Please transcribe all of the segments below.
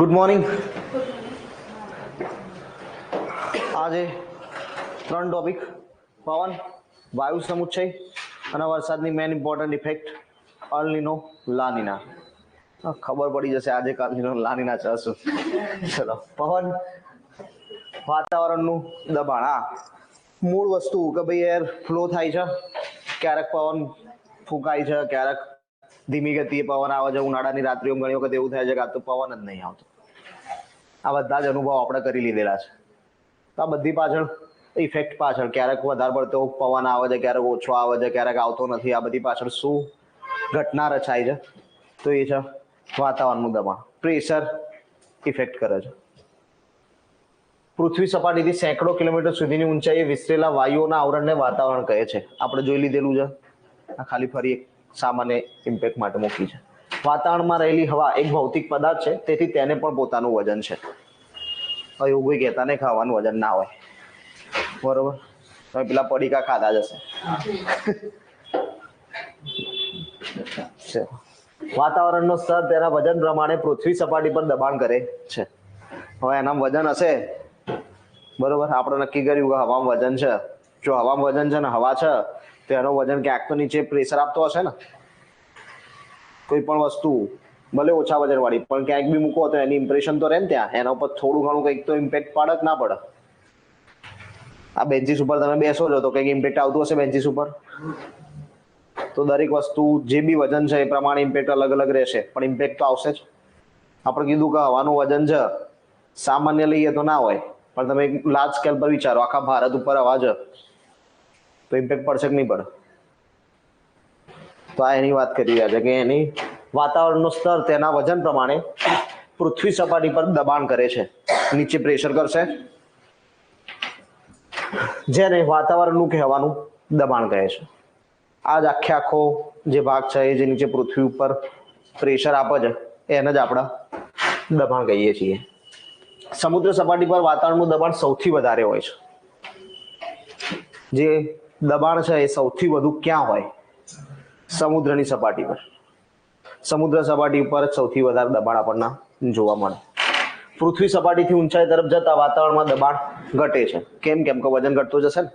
Good morning. આજે 3 topic: પવન, વાયુ સમુચ્ચય અને વરસાદની મેન ઇમ્પોર્ટન્ટ ઇફેક્ટ અલ નીનો, લા નીના. ખબર પડી જશે આજે કાલ નીનો લા નીના છે શું. ચલો, પવન વાતાવરણનું દબાણ. મૂળ વસ્તુ કે ભાઈ એર ફ્લો થાય છે, ક્યારેક પવન ફૂંકાય છે, ક્યારેક ધીમી ગતિએ પવન આવે છે. ઉનાળાની રાત્રિઓ ઘણી વખત એવું થાય છે કે આ તો પવન જ નહીં આવતો. આ બધા જ અનુભવ આપણે કરી લીધેલા છે. તો આ બધી પાછળ ઇફેક્ટ પાછળ ક્યારેક વધારે પડતો પવન આવે છે, ક્યારેક ઓછો આવે છે, ક્યારેક આવતો નથી. આ બધી પાછળ શું ઘટના રચાય છે? તો એ છે વાતાવરણનું દબાણ. પ્રેશર ઇફેક્ટ કરે છે. પૃથ્વી સપાટીથી સેંકડો કિલોમીટર સુધીની ઊંચાઈએ વિસ્તરેલા વાયુઓના આવરણને વાતાવરણ કહે છે. આપણે જોઈ લીધેલું છે. આ ખાલી ફરી એક સામાન્ય ઇમ્પેક્ટ માટે મૂકી છે. વાતાવરણમાં રહેલી હવા એક ભૌતિક પદાર્થ છે, તેથી તેને પણ પોતાનું વજન છે. હવે એવું કોઈ કહેતા નહીં ખાવાનું વજન ના હોય, બરોબર? તમે પેલા પડીકા ખાધા જ હશે. વાતાવરણનો સ્તર તેના વજન પ્રમાણે પૃથ્વી સપાટી પર દબાણ કરે છે. હવે એના વજન હશે, બરોબર? આપણે નક્કી કર્યું કે હવામાં વજન છે. જો હવામાં વજન છે ને હવા છે, તો એનું વજન ક્યાંક તો નીચે પ્રેશર આપતો હશે ને. કોઈ પણ વસ્તુ ભલે ઓછા વજન વાળી પણ ક્યાંક બી મૂકો તો એની ઇમ્પ્રેશન તો રહે ને ત્યાં. એના ઉપર થોડું ઘણું કંઈક તો ઇમ્પેક્ટ પડે કે ના પડે? આ બેન્ચીસ ઉપર તમે બેસો છો તો કંઈક ઇમ્પેક્ટ આવતું હશે બેન્ચીસ ઉપર. તો દરેક વસ્તુ જે બી વજન છે એ પ્રમાણે ઇમ્પેક્ટ અલગ અલગ રહેશે, પણ ઇમ્પેક્ટ તો આવશે જ. આપણે કીધું કે હવાનું વજન છે, સામાન્ય લઈએ તો ના હોય, પણ તમે લાર્જ સ્કેલ પર વિચારો, આખા ભારત ઉપર હવા છે, તો ઇમ્પેક્ટ પડશે કે નહીં પડે? તો આ એની વાત કરી રહ્યા છે કે એની વાતાવરણનો સ્તર તેના વજન પ્રમાણે પૃથ્વી સપાટી પર દબાણ કરે છે. નીચે પ્રેશર કરશે, જેને વાતાવરણનું કહેવાનું દબાણ કહે છે. આ જ આખો જે ભાગ છે એ જે નીચે પૃથ્વી ઉપર પ્રેશર આપે છે એને જ આપણે દબાણ કહીએ છીએ. સમુદ્ર સપાટી પર વાતાવરણનું દબાણ સૌથી વધારે હોય છે. જે દબાણ છે એ સૌથી વધુ ક્યાં હોય? સમુદ્રની સપાટી પર. સમુદ્ર સપાટી ઉપર સૌથી વધારે દબાણ આપણને જોવા મળે. પૃથ્વી સપાટીથી ઊંચાઈ તરફ જતા વાતાવરણમાં દબાણ ઘટે છે. કેમ? કેમ કે વજન ઘટતું જશે ને.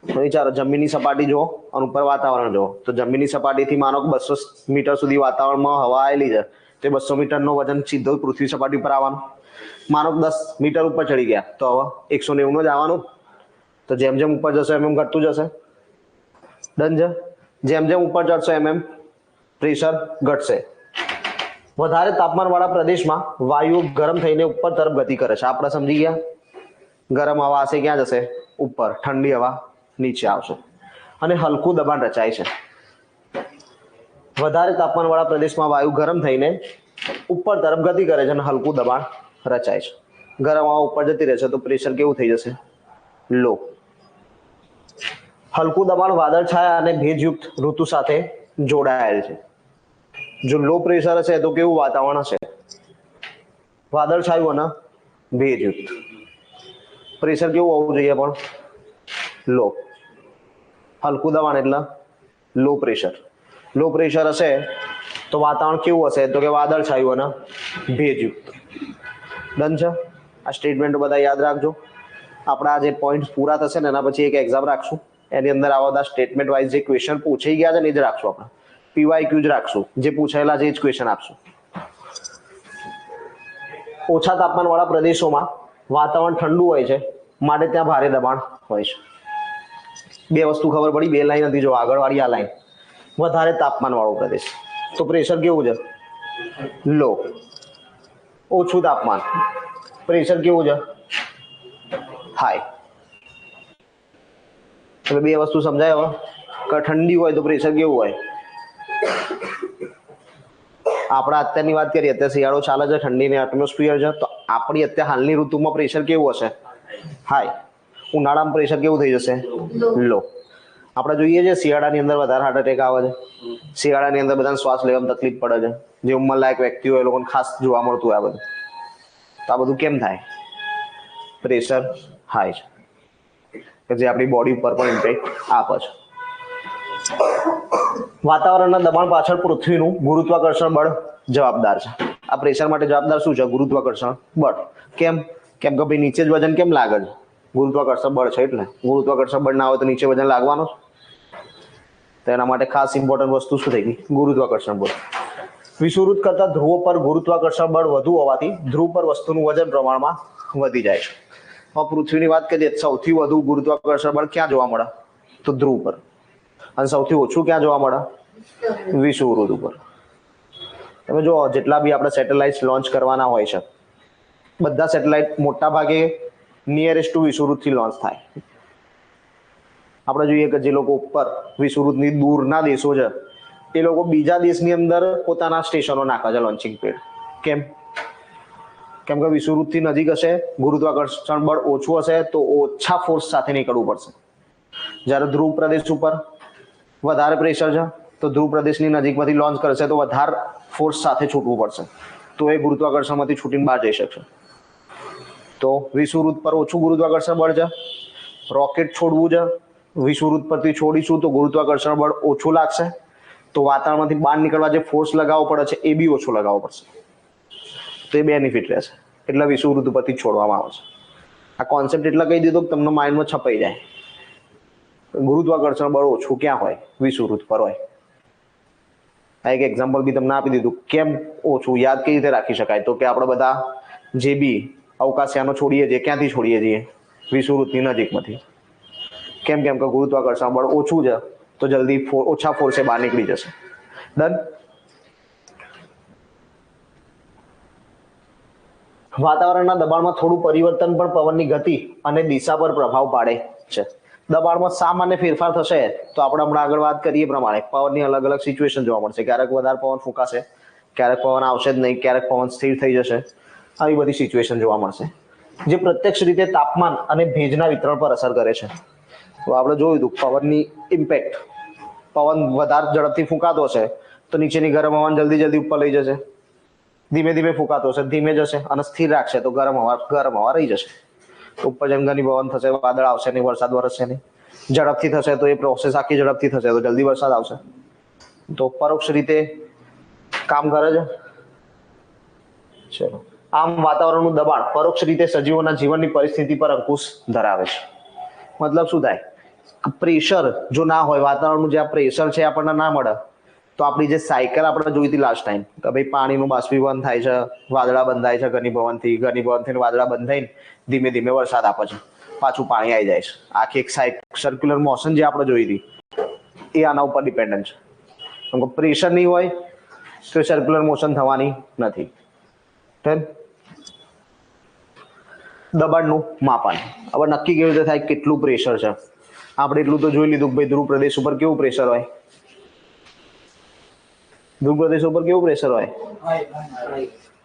તો વિચારો, જમીનની સપાટી જુઓ અને ઉપર વાતાવરણ જુઓ. તો જમીનની સપાટીથી માનો 200 મીટર સુધી વાતાવરણમાં હવા આવેલી છે, તે 200 મીટરનો વજન સીધો પૃથ્વી સપાટી પર આવવાનું. માનો 10 મીટર ઉપર ચડી ગયા તો હવે 190 જ આવવાનું. તો જેમ જેમ ઉપર જશો એમ એમ ઘટતું જશે. ડન છે? જેમ જેમ ઉપર ચડશો એમ એમ પ્રેશર ઘટશે. વધારે તાપમાનવાળા પ્રદેશમાં વાયુ ગરમ થઈને ઉપર તરફ ગતિ કરે છે. આપણે સમજી ગયા. ગરમ હવા હશે ક્યાં જશે? ઉપર. ઠંડી હવા નીચે આવશે અને હલકું દબાણ રચાય છે. વધારે તાપમાનવાળા પ્રદેશમાં વાયુ ગરમ થઈને ઉપર તરફ ગતિ કરે છે અને હલકું દબાણ રચાય છે. ગરમ હવા ઉપર જતી રહેશે તો પ્રેશર કેવું થઈ જશે? લો. હલકું દબાણ વાદળછાયા અને ભેજયુક્ત ઋતુ સાથે જોડાયેલ છે. જો લો પ્રેશર હશે તો કેવું વાતાવરણ હશે? વાદળછાયું અને ભેજયુક્ત. પ્રેશર કેવું હોવું જોઈએ? પણ લો. હલકું દબાણ એટલે લો પ્રેશર. લો પ્રેશર હશે તો વાતાવરણ કેવું હશે? તો કે વાદળછાયું અને ભેજયુક્ત. ડન છે? આ સ્ટેટમેન્ટ બધા યાદ રાખજો. આપણા જે પોઈન્ટ પૂરા થશે ને એના પછી એક એક્ઝામ રાખશું. એની અંદર આવા બધા સ્ટેટમેન્ટ વાઇઝ જે ક્વેશ્ચન પૂછાઈ ગયા છે ને એ જ રાખશું. આપણે પીવાયક્યુ જ રાખશું. જે પૂછાયેલા છે એ જ ક્વેશ્ચન આપશું. ઓછા તાપમાનવાળા પ્રદેશોમાં વાતાવરણ ઠંડુ હોય છે, માટે ત્યાં ભારે દબાણ હોય છે. બે વસ્તુ ખબર પડી. બે લાઈન હતી જો, આગળવાળી આ લાઈન. વધારે તાપમાનવાળો પ્રદેશ તો પ્રેશર કેવું છે? લો. ઓછું તાપમાન, પ્રેશર કેવું છે? હાઈ. એટલે બે વસ્તુ સમજાય હવે? કે ઠંડી હોય તો પ્રેશર કેવું હોય? આપણે અત્યારની વાત કરીએ, અત્યારે શિયાળો ચાલે છે, ઠંડીની એટમોસ્ફિયર છે, તો આપણી અત્યારે હાલની ઋતુમાં પ્રેશર કેવું હશે? હાઈ. ઉનાળામાં પ્રેશર કેવું થઈ જશે? લો. આપણે જોઈએ છે શિયાળાની અંદર વધારે હાર્ટ એટેક આવે છે. શિયાળાની અંદર બધાને શ્વાસ લેવામાં તકલીફ પડે છે. જે ઉંમરલાયક વ્યક્તિ હોય એ લોકોને ખાસ જોવા મળતું હોય આ બધું. તો આ બધું કેમ થાય? પ્રેશર હાઈ છે, કે જે આપણી બોડી ઉપર પણ ઇમ્પેક્ટ આપે છે. વાતાવરણના દબાણ પાછળ પૃથ્વીનું ગુરુત્વાકર્ષણ બળ જવાબદાર છે. આ પ્રેશર માટે જવાબદાર શું છે? ગુરુત્વાકર્ષણ બળ. કેમ? કેમ કે ભાઈ નીચે જ વજન કેમ લાગે છે? ગુરુત્વાકર્ષણ બળ છે એટલે. ગુરુત્વાકર્ષણ બળ ના હોય તો નીચે વજન લાગવાનું. તો એના માટે ખાસ ઇમ્પોર્ટન્ટ વસ્તુ શું થઈ ગઈ? ગુરુત્વાકર્ષણ બળ. વિષુવવૃત્ત કરતા ધ્રુવો પર ગુરુત્વાકર્ષણ બળ વધુ હોવાથી ધ્રુવ પર વસ્તુનું વજન પ્રમાણમાં વધી જાય છે. હવે પૃથ્વીની વાત કરીએ, સૌથી વધુ ગુરુત્વાકર્ષણ બળ ક્યાં જોવા મળે? તો ધ્રુવ પર. અને સૌથી ઓછું ક્યાં જોવા મળે? વિષુવવૃત્ત ઉપર. તમે જો જેટલા બી આપણે સેટેલાઇટ લોન્ચ કરવાના હોય છે, બધા સેટેલાઇટ મોટા ભાગે નિયરેસ્ટ ટુ વિષુવવૃત્તથી લોન્ચ થાય. આપણે જોઈએ કે જે લોકો ઉપર વિષુવવૃત્તની દૂરના દેશો છે, એ લોકો બીજા દેશની અંદર પોતાના સ્ટેશનો નાખે છે લોન્ચિંગ પેડ. કેમ? કેમ કે વિષુવવૃત્તથી નજીક હશે, ગુરુત્વાકર્ષણ બળ ઓછું હશે તો ઓછા ફોર્સ સાથે નીકળવું પડશે. જ્યારે ધ્રુવ પ્રદેશ ઉપર વધારે પ્રેશર છે તો ધ્રુવ પ્રદેશની નજીકમાંથી લોન્ચ કરશે તો વધારે ફોર્સ સાથે છૂટવું પડશે, તો એ ગુરુત્વાકર્ષણમાંથી છૂટીને બહાર જઈ શકશે. તો વિષુવવૃત્ત પર ઓછું ગુરુત્વાકર્ષણ બળ છે, રોકેટ છોડવું છે, વિષુવવૃત્ત પરથી છોડીશું તો ગુરુત્વાકર્ષણ બળ ઓછું લાગશે, તો વાતાવરણમાંથી બહાર નીકળવા જે ફોર્સ લગાવવો પડે છે એ બી ઓછો લગાવવો પડશે. તો એ બેનિફિટ રહેશે, એટલે વિષુવવૃત્ત પરથી છોડવામાં આવે છે. આ કોન્સેપ્ટ એટલે કહી દીધો કે તમને માઇન્ડમાં છપાઈ જાય. ગુરુત્વાકર્ષણ બળ ઓછું ક્યાં હોય? વિષુવવૃત્ત પર હોય. આ એક એક્ઝામ્પલ બી તમને આપી દીધું. કેમ ઓછું યાદ કઈ રીતે રાખી શકાય? તો કે આપણે બધા જે બી અવકાશયાનો છોડીએ છીએ, ક્યાંથી છોડીએ છીએ? વિષુવવૃત્તની નજીકમાંથી. કેમ? કેમ કે ગુરુત્વાકર્ષણ બળ ઓછું છે તો જલ્દી ઓછા ફોર્સે બહાર નીકળી જશે. ડન. વાતાવરણના દબાણમાં થોડું પરિવર્તન પણ પવનની ગતિ અને દિશા પર પ્રભાવ પાડે છે. દબાણમાં સામાન્ય ફેરફાર થશે તો આપણે હમણાં આગળ વાત કરીએ પ્રમાણે પવનની અલગ અલગ સિચ્યુએશન જોવા મળશે. ક્યારેક વધારે પવન ફૂંકાશે, ક્યારેક પવન આવશે જ નહીં, ક્યારેક પવન સ્થિર થઈ જશે. આવી બધી સિચ્યુએશન જોવા મળશે, જે પ્રત્યક્ષ રીતે તાપમાન અને ભેજના વિતરણ પર અસર કરે છે. તો આપણે જોયું હતું પવનની ઇમ્પેક્ટ. પવન વધારે ઝડપથી ફૂંકાતો હશે તો નીચેની ગરમ હવાને જલ્દી ઉપર લઈ જશે. ધીમે ધીમે ફૂંકાતો હશે ધીમે જશે, અને સ્થિર રાખશે તો ગરમ હવા રહી જશે. ઉપર જેમ ઘણી પવન થશે, વાદળ આવશે નહીં, વરસાદ વરસશે નહીં. ઝડપથી થશે તો એ પ્રોસેસ આખી ઝડપથી થશે તો જલ્દી વરસાદ આવશે. તો પરોક્ષ રીતે કામ કરે છે. ચલો, આમ વાતાવરણનું દબાણ પરોક્ષ રીતે સજીવોના જીવનની પરિસ્થિતિ પર અંકુશ ધરાવે છે. મતલબ શું થાય? પ્રેશર જો ના હોય, વાતાવરણનું જે પ્રેશર છે આપણને ના મળે, તો આપણી જે સાયકલ આપણે જોઈ હતી લાસ્ટ ટાઈમ કે ભાઈ પાણીનું બાષ્પીભવન થાય છે, વાદળા બંધાય છે ઘનીભવનથી વાદળા બંધાઈને ધીમે ધીમે વરસાદ આપે છે, પાછું પાણી આવી જાય છે. આખી એક સર્ક્યુલર મોશન જે આપણે જોઈ હતી એ આના ઉપર ડિપેન્ડન્ટ છે. કેમ કે પ્રેશર નહીં હોય તો સર્ક્યુલર મોશન થવાની નથી. દબાણનું માપન હવે નક્કી કેવી રીતે થાય? કેટલું પ્રેશર છે? આપણે એટલું તો જોઈ લીધું કે ભાઈ ધ્રુવ પ્રદેશ ઉપર કેવું પ્રેશર હોય? ધ્રુવ પ્રદેશ ઉપર કેવું પ્રેશર હોય?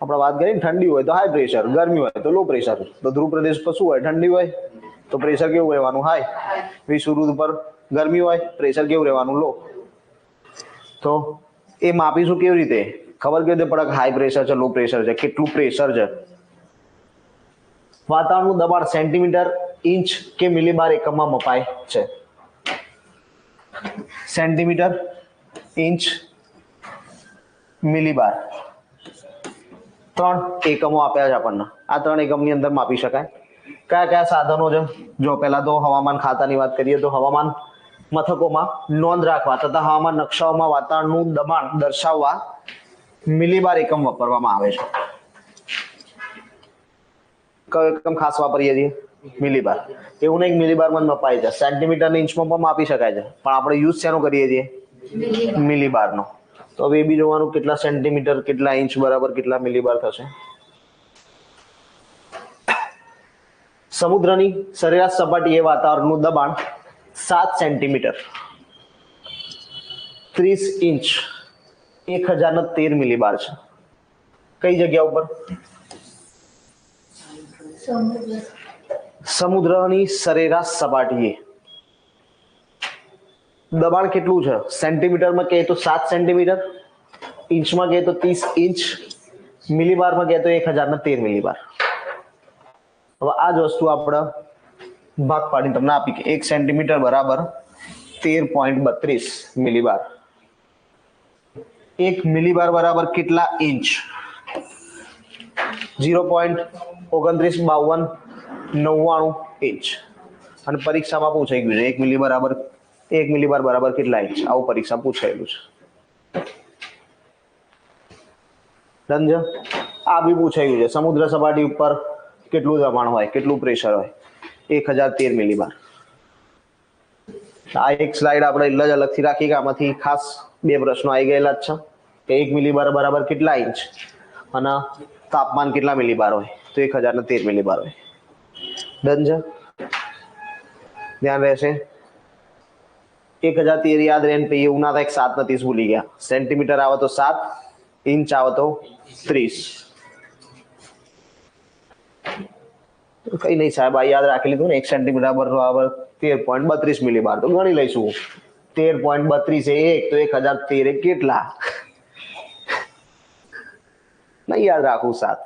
આપણે વાત કરીએ ને, ઠંડી હોય તો હાઈ પ્રેશર, ગરમી હોય તો લો પ્રેશર. તો ધ્રુવ પ્રદેશ પર શું હોય? ઠંડી હોય તો પ્રેશર કેવું રહેવાનું? હાઈ. વિષુવવૃત્ત ઉપર ગરમી હોય, પ્રેશર કેવું રહેવાનું? લો. તો એ માપીશું કેવી રીતે? ખબર કેવી રીતે પડે કે હાઈ પ્રેશર છે, લો પ્રેશર છે, કેટલું પ્રેશર છે? વાતાવરણનું દબાણ સેન્ટીમીટર, ઇંચ કે મિલીબાર એકમમાં મપાય છે. સેન્ટીમીટર, ઇંચ, મિલીબાર, 3 એકમો આપ્યા છે આપણને. આ 3 એકમની અંદર માપી શકાય. કયા કયા સાધનો છે? જો પહેલા તો હવામાન ખાતાની વાત કરીએ તો હવામાન મથકોમાં નોંધ રાખવા તથા હવામાન નકશાઓમાં વાતાવરણનું દબાણ દર્શાવવા મિલીબાર એકમ વાપરવામાં આવે છે. કયો એકમ ખાસ વાપરીએ છીએ? મિલીબાર. એવું નહીં મિલીબારમાં જ મપાય છે, સેન્ટીમીટર ને ઇંચમાં પણ માપી શકાય છે, પણ આપણે યુઝ શેનો કરીએ છીએ? મિલીબારનો. તો હવે એ બી જોવાનું કેટલા સેન્ટીમીટર, કેટલા ઇંચ બરાબર કેટલા મિલીબાર થશે. સમુદ્રની સરેરાશ સપાટીએ વાતાવરણનું દબાણ 7 સેન્ટીમીટર, 30 ઇંચ, 1013 મિલીબાર છે. કઈ જગ્યા ઉપર? સમુદ્રની સરેરાશ સપાટીએ દબાણ કેટલું છે? સેન્ટીમીટરમાં કહે તો 7 સેન્ટીમીટર, ઇંચમાં કહે તો 30 ઇંચ, મિલીબારમાં કહે તો 1013 મિલીબાર. હવે આ જ વસ્તુ આપણે ભાગ પાડીને તમને આપી કે 1 સેન્ટીમીટર બરાબર 13.32 મિલીબાર. 1 મિલીબાર બરાબર કેટલા ઇંચ? 0.2952 ઇંચ. અને પરીક્ષામાં પૂછાઈ ગયું છે 1 મિલીબાર બરાબર કેટલા ઇંચ, આવું પરીક્ષા પૂછાયેલું છે. ડન છે. આ બી પૂછાયું છે સમુદ્ર સપાટી ઉપર કેટલું દબાણ હોય, કેટલું પ્રેશર હોય, 1013 મિલીબાર. આ એક સ્લાઇડ આપણે એટલે જ અલગથી રાખી કે આમાંથી ખાસ બે પ્રશ્નો આવી ગયેલા જ છે કે 1 મિલીબાર બરાબર કેટલા ઇંચ અને તાપમાન કેટલા મિલીબાર હોય, તો 1013 મિલીબાર હોય. ડન છે. ધ્યાન રહેશે. 1013 યાદ રહે પછી એવું ના થાય કે 7 ને 30 ભૂલી ગયા. સેન્ટીમીટર આવે તો 7, ઇંચ આવે તો 30. કઈ નહીં સાહેબ, આ યાદ રાખી લીધું ને, 1 સેન્ટીમીટર બરાબર 13.32 મિલીબાર, તો ગણી લઈશું 13.32 એ 1 તો 1013 કેટલા, નહીં યાદ રાખવું 7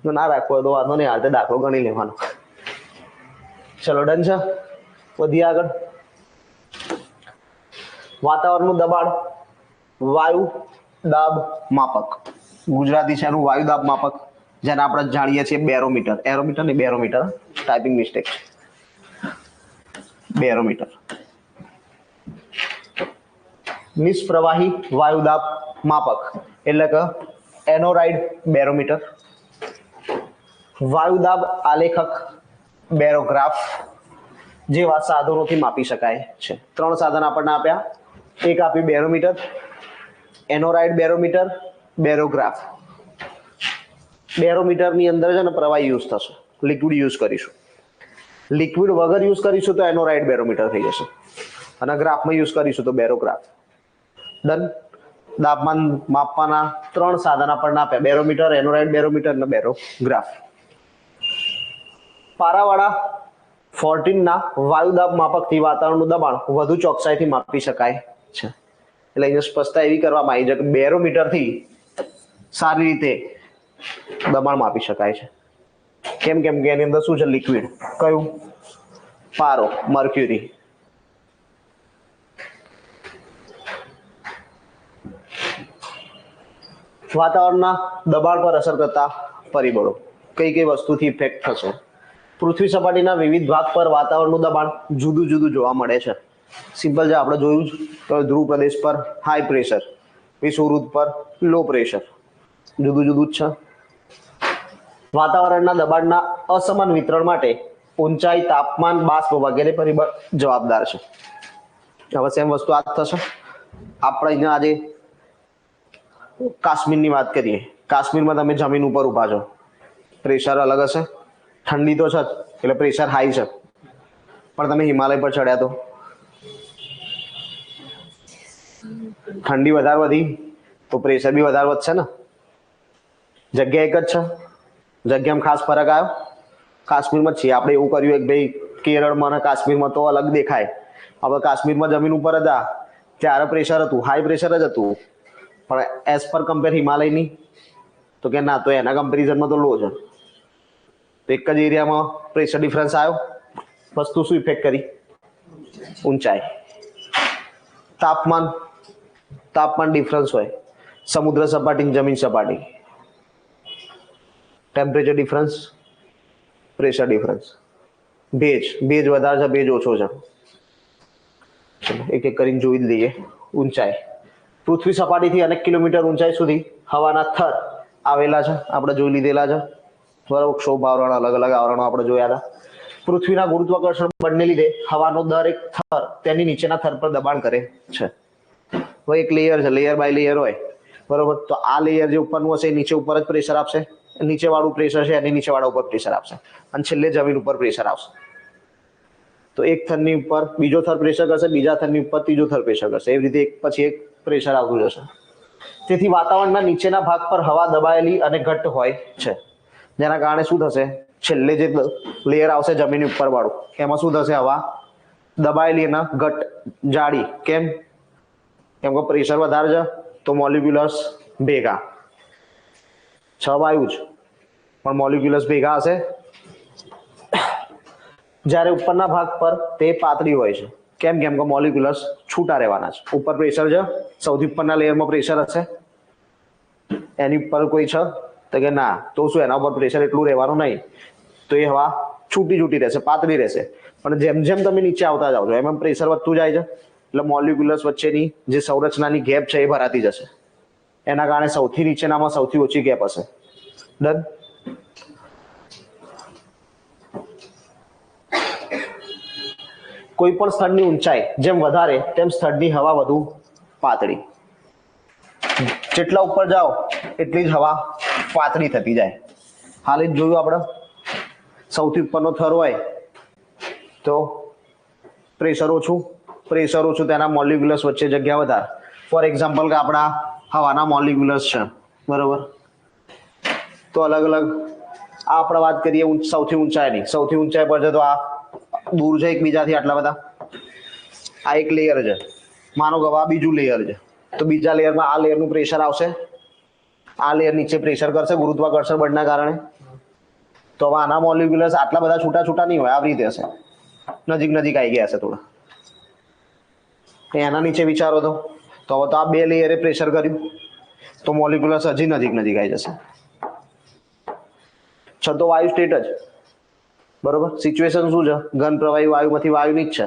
તો ના રાખવો તો વાંધો નહીં, હાલ દાખલો ગણી લેવાનો. ચલો ડન છે. વધીએ આગળ. વાતાવરણનું દબાણ, વાયુ દાબ માપક. ગુજરાતી છે એનું વાયુ દાબ માપક, જેને આપણે જાણીએ છીએ બેરોમીટર. એરોમીટર નહીં, બેરોમીટર, ટાઈપિંગ મિસ્ટેક છે. બેરોમીટર. નિષ્પ્રવાહી વાયુદાબ માપક એટલે કે એનોરાઇડ બેરોમીટર. વાયુદાબ આલેખક બેરોગ્રાફ જેવા સાધનોથી માપી શકાય છે. 3 સાધન આપણને આપ્યા. એક આપ્યું બેરોમીટર, એનોરાઇડ બેરોમીટર, બેરોગ્રાફ. બેરોમીટર ની અંદર છે ને પ્રવાહી યુઝ થશે, લિક્વિડ યુઝ કરીશું. લિક્વિડ વગર યુઝ કરીશું તો એનોરાઇડ બેરોમીટર થઈ જશે, અને ગ્રાફમાં યુઝ કરીશું તો બેરોગ્રાફ. ડન. તાપમાન માપવાના 3 સાધન આપણને આપ્યા: બેરોમીટર, એનોરાઇડ બેરોમીટર અને બેરોગ્રાફ. પારાવાળા 14 ના વાયુદાબ માપકથી વાતાવરણનું દબાણ વધુ ચોકસાઈથી માપી શકાય છે. એટલે અહીંયા સ્પષ્ટતા એવી કરવામાં આવી છે કે બેરોમીટરથી સારી રીતે દબાણ માપી શકાય છે. કેમ કે એની અંદર શું છે? લિક્વિડ. કયું? પારો, મર્ક્યુરી. વાતાવરણના દબાણ પર અસર કરતા પરિબળો. કઈ કઈ વસ્તુથી ઇફેક્ટ થશે? પૃથ્વી સપાટીના વિવિધ ભાગ પર વાતાવરણનું દબાણ જુદું જુદું જોવા મળે છે. સિમ્પલ છે, આપણે જોયું તો ધ્રુવ પ્રદેશ પર હાઈ પ્રેશર, વિષુવવૃત્ત પર લો પ્રેશર, જુદું જુદું જ છે. વાતાવરણના દબાણના અસમાન વિતરણ માટે ઊંચાઈ, તાપમાન, બાષ્પ વગેરે પરિબળ જવાબદાર છે. હવે સેમ વસ્તુ આ થશે. આપણે અહીંયા આજે કાશ્મીરની વાત કરીએ. કાશ્મીરમાં તમે જમીન ઉપર ઉભા છો, પ્રેશર અલગ હશે. ઠંડી તો છે જ, એટલે પ્રેશર હાઈ છે. પણ તમે હિમાલય પર ચડ્યા તો ઠંડી વધારે વધી તો પ્રેશર બી વધારે વધશે ને. જગ્યા એક જ છે, જગ્યામાં ખાસ ફરક આવ્યો. કાશ્મીરમાં જ છીએ આપણે. એવું કર્યું કે ભાઈ કેરળમાં અને કાશ્મીરમાં તો અલગ દેખાય. હવે કાશ્મીરમાં જમીન ઉપર હતા ત્યારે પ્રેશર હતું, હાઈ પ્રેશર જ હતું. પણ એઝ પર કમ્પેર હિમાલયની તો કે ના, તો એના કમ્પેરિઝનમાં તો લો છે. તો એક જ એરિયામાં પ્રેશર ડિફરન્સ આવ્યો. વસ્તુ શું ઇફેક્ટ કરી? ઊંચાઈ. તાપમાન, તાપમાન ડિફરન્સ હોય. સમુદ્ર સપાટી, જમીન સપાટી. Temperature difference, pressure difference. ભેજ, ભેજ વધારે છે, ભેજ ઓછો છે. ચલો એક એક કરીને જોઈ લઈએ. ઊંચાઈ. પૃથ્વી સપાટીથી અનેક કિલોમીટર ઊંચાઈ સુધી હવાના થર આવેલા છે, આપણે જોઈ લીધેલા છે. બરાબર. ક્ષોભ આવરણ, અલગ અલગ આવરણો આપણે જોયા હતા. પૃથ્વીના ગુરુત્વાકર્ષણ બળને લીધે હવાનો દરેક થર તેની નીચેના થર પર દબાણ કરે છે. હવે એક લેયર છે, લેયર બાય લેયર હોય, બરોબર. તો આ લેયર જે ઉપરનું હશે એ નીચે ઉપર જ પ્રેશર આપશે. નીચે વાળું પ્રેશર છે એની નીચે વાળા ઉપર પ્રેશર આપશે, અને છેલ્લે જમીન ઉપર પ્રેશર આવશે. તો એક થરની ઉપર બીજો થર પ્રેશર કરશે, બીજા થરની ઉપર ત્રીજો થર પ્રેશર કરશે. એવી રીતે એક પછી એક પ્રેશર આવતું જશે. તેથી વાતાવરણના નીચેના ભાગ પર હવા દબાયેલી અને ઘટ્ટ હોય છે, જેના કારણે શું થશે? છેલ્લે જે લેયર આવશે જમીન ઉપર વાળું, એમાં શું થશે? હવા દબાયેલી અને ઘટ્ટ, જાડી. કેમ? કેમ કે પ્રેશર વધારે છે તો મોલિક્યુલર્સ ભેગા. 6 વાયુ જ પણ મોલિક્યુલર્સ ભેગા હશે. જ્યારે ઉપરના ભાગ પર તે પાતળી હોય છે. કેમ? કેમ કે મોલિક્યુલર્સ છૂટા રહેવાના છે. ઉપર પ્રેશર છે, સૌથી ઉપરના લેયરમાં પ્રેશર હશે, એની ઉપર કોઈ છે તો કે ના, તો શું એના ઉપર પ્રેશર એટલું રહેવાનું નહીં, તો એ હવા છૂટી છૂટી રહેશે, પાતળી રહેશે. પણ જેમ જેમ તમે નીચે આવતા જાઓ છો એમ પ્રેશર વધતું જાય છે, એટલે મોલિક્યુલસ વચ્ચેની જે સંરચનાની ગેપ છે એ ભરાતી જશે. એના કારણે સૌથી નીચેનામાં સૌથી ઓછી ગેપ હશે. ડન. કોઈ પણ સ્થળની ઊંચાઈ જેમ વધારે તેમ સ્થળની હવા વધુ પાતળી. જેટલા ઉપર જાઓ એટલી જ હવા પાતળી થતી જાય. હાલ જ જોયું આપણે, સૌથી ઉપરનો થર હોય તો પ્રેશર ઓછું તેના મોલિક્યુલસ વચ્ચે જગ્યા વધારે. ફોર એક્ઝામ્પલ કે આપણા હવાના મોલિક્યુલસ છે, બરોબર, તો અલગ અલગ આપણે વાત કરીએ સૌથી ઊંચાઈની. સૌથી ઊંચાઈ પર છે તો આ દૂર છે એકબીજાથી આટલા બધા. આ એક લેયર છે, માનો કે આ બીજું લેયર છે, તો બીજા લેયરમાં આ લેયરનું પ્રેશર આવશે, આ લેયર નીચે પ્રેશર કરશે ગુરુત્વાકર્ષણ બળના કારણે. તો હવે આના મોલિક્યુલસ આટલા બધા છૂટા છૂટા નહીં હોય, આવી રીતે હશે, નજીક નજીક આવી ગયા હશે થોડા. એના નીચે વિચારો તો હવે તો આ બે લેયરે પ્રેશર કર્યું તો મોલિક્યુલસ હજી નજીક નજીક આવી જશે. છતો વાયુ સ્ટેટ જ, બરોબર. સિચ્યુએશન શું છે? ઘન પ્રવાહી વાયુમાંથી વાયુની જ છે,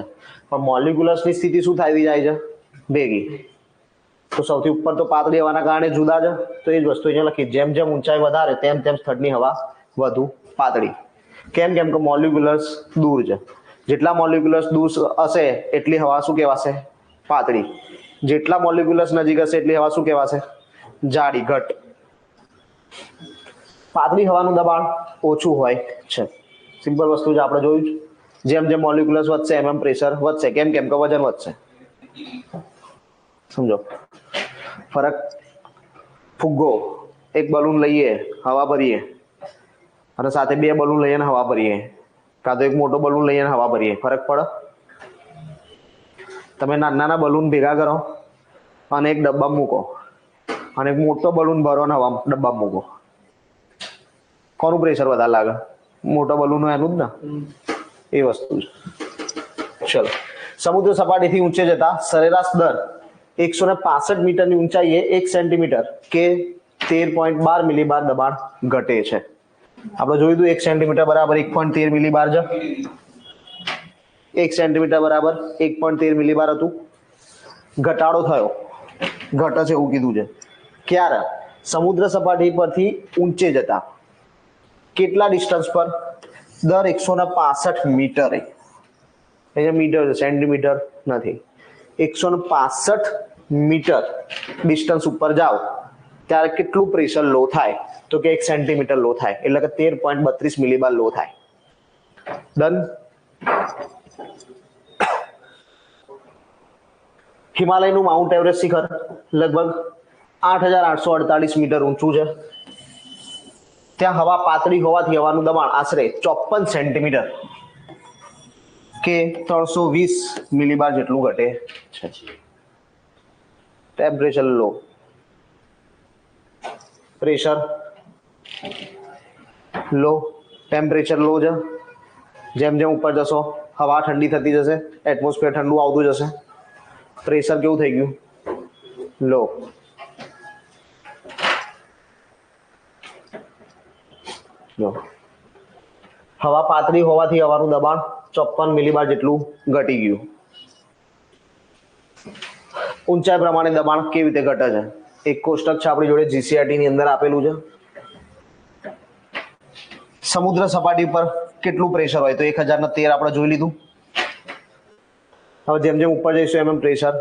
પણ મોલિક્યુલસની સ્થિતિ શું થતી જાય છે? ભેગી. તો સૌથી ઉપર તો પાતળી હવાના કારણે જુદા છે, તો એ જ વસ્તુ અહીંયા લખી, જેમ જેમ ઊંચાઈ વધારે તેમ તેમ સ્થળની હવા વધુ પાતળી. કેમ? કેમ કે મોલિક્યુલસ દૂર છે. જેટલા મોલિક્યુલસ દૂર હશે એટલી હવા શું કહેવાશે? પાતળી. જેટલા મોલિક્યુલસ નજીક હશે એટલી હવા શું કહેવાશે? જાડી, ઘટ. પાતળી હવાનું દબાણ ઓછું હોય છે. સિમ્પલ વસ્તુ છે, આપણે જોયું. જેમ જેમ મોલિક્યુલસ વધશે એમ પ્રેશર વધશે. કેમ? કેમ કે વજન વધશે. સમજો ફરક. ફુગ્ગો, એક બલૂન લઈએ, હવા ભરીએ, અને સાથે બે બલૂન લઈએ ને હવા ભરીએ, કાં તો એક મોટો બલૂન લઈએ ને હવા ભરીએ, ફરક પડે? તમે નાના બલૂન ભેગા કરો અને એક ડબ્બા મૂકો, અને એક મોટો બલૂન ભરો ને હવા ડબ્બા મૂકો, કોનું પ્રેશર વધારે લાગે? મોટો બલૂન એનું જ ને. એ વસ્તુ છે. ચલો, સમુદ્ર સપાટીથી ઊંચે જતા સરેરાશ દર 165 મીટરની ઊંચાઈએ 1 સેન્ટીમીટર કે 13.12 મિલીબાર દબાણ ઘટે છે. આપણે જોયું હતું 1 સેન્ટીમીટર બરાબર 1.13 મિલીબાર છે. 1 સેન્ટીમીટર બરાબર 1.13 મિલીબાર હતું. ઘટાડો થયો, ઘટે છે એવું કીધું છે. ક્યારે? સમુદ્ર સપાટી પરથી ઊંચે જતા. કેટલા ડિસ્ટન્સ પર? દર 165 મીટરે. અહીંયા મીટર છે, સેન્ટીમીટર નથી. 165 મીટર ડિસ્ટન્સ ઉપર જાઓ ત્યારે કેટલું પ્રેશર લો થાય? તો કે 1 સેન્ટીમીટર લો થાય, એટલે કે 13.32 મિલીબાર લો થાય. ડન. હિમાલયનું માઉન્ટ એવરેસ્ટ શિખર લગભગ 8,848 મીટર ઊંચું છે. ત્યાં હવા પાતળી હોવાથી હવાનું દબાણ આશરે 54 સેન્ટીમીટર કે 320 મિલીબાર જેટલું ઘટે છે. ટેમ્પરેચર લો, પ્રેશર લો, ટેમ્પરેચર લો છે. જેમ જેમ ઉપર જશો હવા ઠંડી થતી જશે, એટમોસ્ફિયર ઠંડુ આવતું જશે. પ્રેશર કેવું થઈ ગયું? લો. જો હવા પાતળી હોવાથી હવાનું દબાણ 54 મિલીબાર જેટલું ઘટી ગયું. ઊંચાઈ પ્રમાણે દબાણ કેવી રીતે ઘટે છે? એક કોષ્ટક છે આપણી જોડે, જીસીઆરટી ની અંદર આપેલું છે. સમુદ્ર સપાટી પર કેટલું પ્રેશર હોય? તો 1013 આપણે જોઈ લીધું. હવે જેમ જેમ ઉપર જઈશું એમ પ્રેશર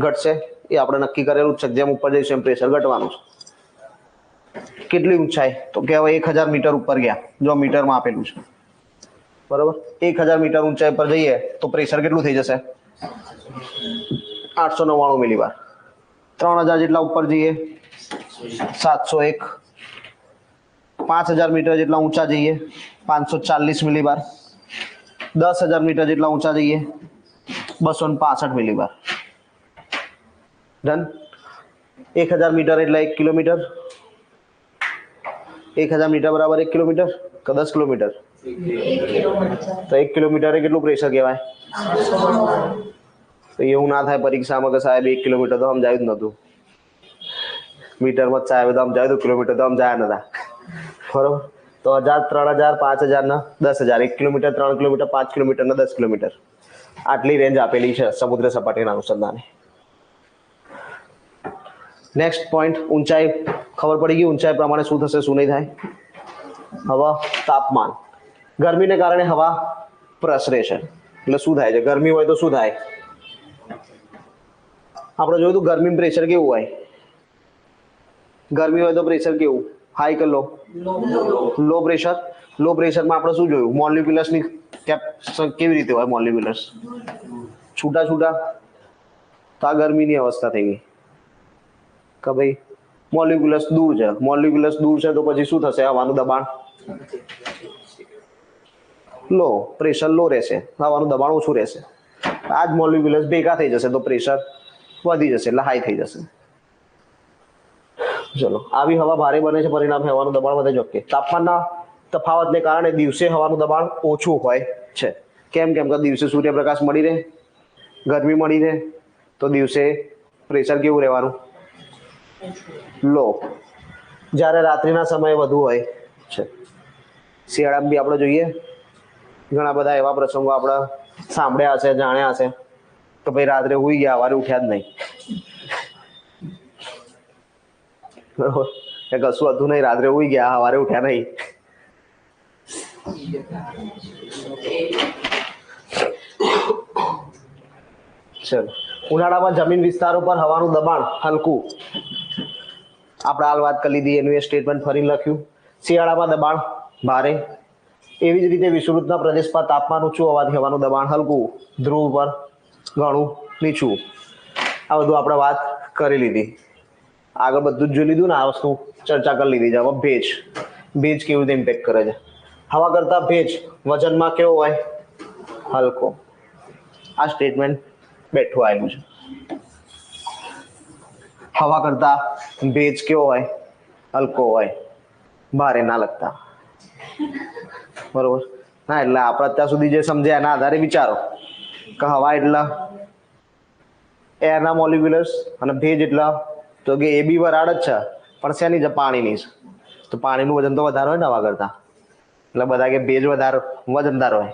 ઘટશે, એ આપણે નક્કી કરેલું છે. જેમ ઉપર જઈશું એમ પ્રેશર ઘટવાનું છે. કેટલી ઊંચાઈ? તો કે હવે 1000 મીટર ઉપર ગયા. જો મીટરમાં આપેલું છે, બરોબર. 1000 મીટર ઊંચાઈ પર જઈએ તો પ્રેશર કેટલું થઈ જશે? 899 મિલીબાર. 3000 જેટલા ઉપર જઈએ 701. 5000 મીટર જેટલા ઊંચા જઈએ 540 મિલીબાર. 10,000 મીટર જેટલા ઊંચા જઈએ 265 મિલીબાર. ડન. 1000 મીટર એટલે 1 કિલોમીટર. 1000 મીટર બરાબર 1 કિલોમીટર કે 10 કિલોમીટર? તો 1 કિલોમીટરે કેટલું પ્રેશર કહેવાય? તો એવું ના થાય પરીક્ષામાં કે સાહેબ 1 કિલોમીટર તો સમજાયું જ નતું, મીટરમાં જ સાહેબ તો સમજાયું હતું, કિલોમીટર તો સમજાયા નતા. બરોબર. તો 1000, 3000, 5000 ને 10000, 1 કિલોમીટર, 3 કિલોમીટર, 5 કિલોમીટર ને 10 કિલોમીટર આટલી રેન્જ આપેલી છે સમુદ્ર સપાટીના અનુસંધાને. નેક્સ્ટ પોઈન્ટ, ઊંચાઈ ખબર પડી ગઈ. ઊંચાઈ પ્રમાણે શું થશે શું નહીં થાય. હવા, તાપમાન. ગરમીને કારણે હવા પ્રસરે છે એટલે શું થાય છે? ગરમી હોય તો શું થાય? આપણે જોયું હતું ગરમીનું પ્રેશર કેવું હોય? ગરમી હોય તો પ્રેશર કેવું? હાઈ કે લો? Low pressure. લો પ્રેશરમાં આપણે શું જોયું? મોલિક્યુલસની કેવી રીતે હોય? મોલિક્યુલસ છૂટા છૂટા. તો આ ગરમીની અવસ્થા થઈ ગઈ કે ભાઈ મોલિક્યુલસ દૂર છે. મોલિક્યુલસ દૂર છે તો પછી શું થશે? હવાનું દબાણ લો, પ્રેશર લો રહેશે, હવાનું દબાણ ઓછું રહેશે. આ જ મોલિક્યુલસ ભેગા થઈ જશે તો પ્રેશર વધી જશે એટલે હાઈ થઈ જશે. ચલો, આવી હવા ભારે બને છે, પરિણામે હવાનું દબાણ વધે છે. ઓકે. તાપમાનના તફાવતને કારણે દિવસે હવાનું દબાણ ઓછું હોય છે. કેમ? કેમ કે દિવસે સૂર્યપ્રકાશ મળી રહે, ગરમી મળી રહે, તો દિવસે પ્રેશર કેવું રહેવાનું? લો. જ્યારે રાત્રિના સમયે વધુ હોય છે. શિયાળામાં બી આપણે જોઈએ ઘણા બધા એવા પ્રસંગો આપણે સાંભળ્યા હશે, જાણ્યા હશે તો ભાઈ રાત્રે સૂઈ ગયા, સવારે ઉઠ્યા જ નહીં. બરોબર, એ કશું હતું નહીં, રાત્રે સૂઈ ગયા, સવારે ઉઠ્યા નહીં. ચલો, ઉનાળામાં જમીન વિસ્તારો પર હવાનું દબાણ હલકું. આપણે હાલ વાત કરી લીધી, એનું એ સ્ટેટમેન્ટ ફરી લખ્યું. શિયાળામાં દબાણ ભારે. એવી જ રીતે વિષુવવૃત્તના પ્રદેશ પર તાપમાન ઊંચું હોવાથી હવાનું દબાણ હલકું, ધ્રુવ પર ઘણું નીચું. આ બધું આપણે વાત કરી લીધી. આગળ બધું જ જોઈ લીધું ને, આ વસ્તુ ચર્ચા કરી લીધી છે. હવે ભેજ. ભેજ કેવી રીતે ઇમ્પેક્ટ કરે છે? હવા કરતા ભેજ વજનમાં કેવો હોય? હલકો. આ સ્ટેટમેન્ટ બેઠું આવેલું છે. હવા કરતા ભેજ કેવો હોય? હલકો હોય, ભારે ના લગતા. બરોબર. હા, એટલે આપણે અત્યાર સુધી જે સમજ્યા એના આધારે વિચારો કે હવા એટલે એરના મોલિક્યુલર્સ અને ભેજ એટલે તો કે એ બી વરાળ જ છે પણ શેની છે? પાણીની છે. તો પાણીનું વજન તો વધારે હોય ને હવા કરતા, એટલે બધા કે ભેજ વધારે વજનદાર હોય.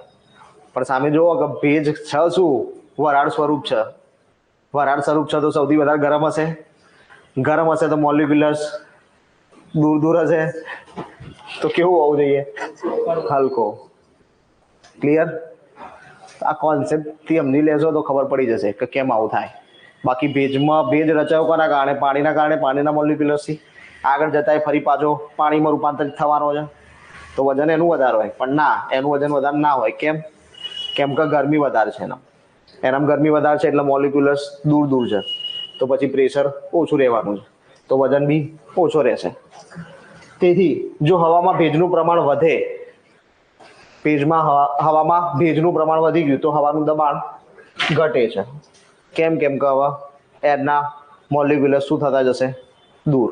પણ સામે જુઓ કે ભેજ છે શું? વરાળ સ્વરૂપ છે. વરાળ સ્વરૂપ છે તો સૌથી વધારે ગરમ હશે. ગરમ હશે તો મોલિક્યુલર્સ દૂર દૂર હશે, તો કેવું હોવું જોઈએ? હલકો. ક્લિયર? આ કોન્સેપ્ટથી સમજી લેશો તો ખબર પડી જશે કે કેમ આવું થાય. બાકી ભેજમાં ભેજ રચાયો કોના કારણે? પાણીના કારણે, પાણીના મોલિક્યુલર્સથી. આગળ જતા ફરી પાછો પાણીમાં રૂપાંતરિત થવાનો છે તો વજન એનું વધારે હોય. પણ ના, એનું વજન વધારે ના હોય. કેમ? કેમ કે ગરમી વધારે છે એનામાં ગરમી વધારે છે એટલે મોલિક્યુલર્સ દૂર દૂર છે તો પછી પ્રેશર ઓછું રહેવાનું છે તો વજન બી ઓછો રહેશે. તેથી જો હવામાં ભેજનું પ્રમાણ વધે, હવામાં ભેજનું પ્રમાણ વધી ગયું તો હવાનું દબાણ ઘટે છે. કેમ? કેમ કે હવે એરના મોલિક્યુલર શું થતા જશે? દૂર.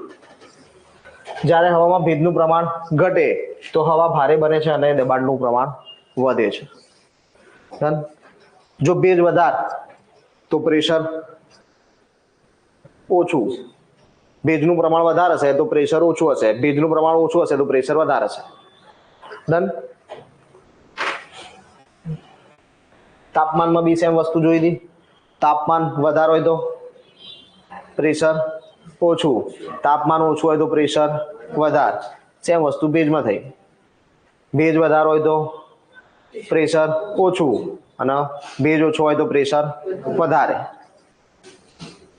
જ્યારે હવામાં ભેજનું પ્રમાણ ઘટે તો હવા ભારે બને છે અને દબાણનું પ્રમાણ વધે છે. જો ભેજ વધારે તો પ્રેશર ઓછું. ભેજનું પ્રમાણ વધારે હશે તો પ્રેશર ઓછું હશે. ભેજનું પ્રમાણ ઓછું હશે તો પ્રેશર વધારે હશે. ડન? તાપમાનમાં બી સેમ વસ્તુ જોઈ હતી. તાપમાન વધારે હોય તો પ્રેશર ઓછું, તાપમાન ઓછું હોય તો પ્રેશર વધારે. સેમ વસ્તુ ભેજમાં થઈ. ભેજ વધારે હોય તો પ્રેશર ઓછું અને ભેજ ઓછો હોય તો પ્રેશર વધારે.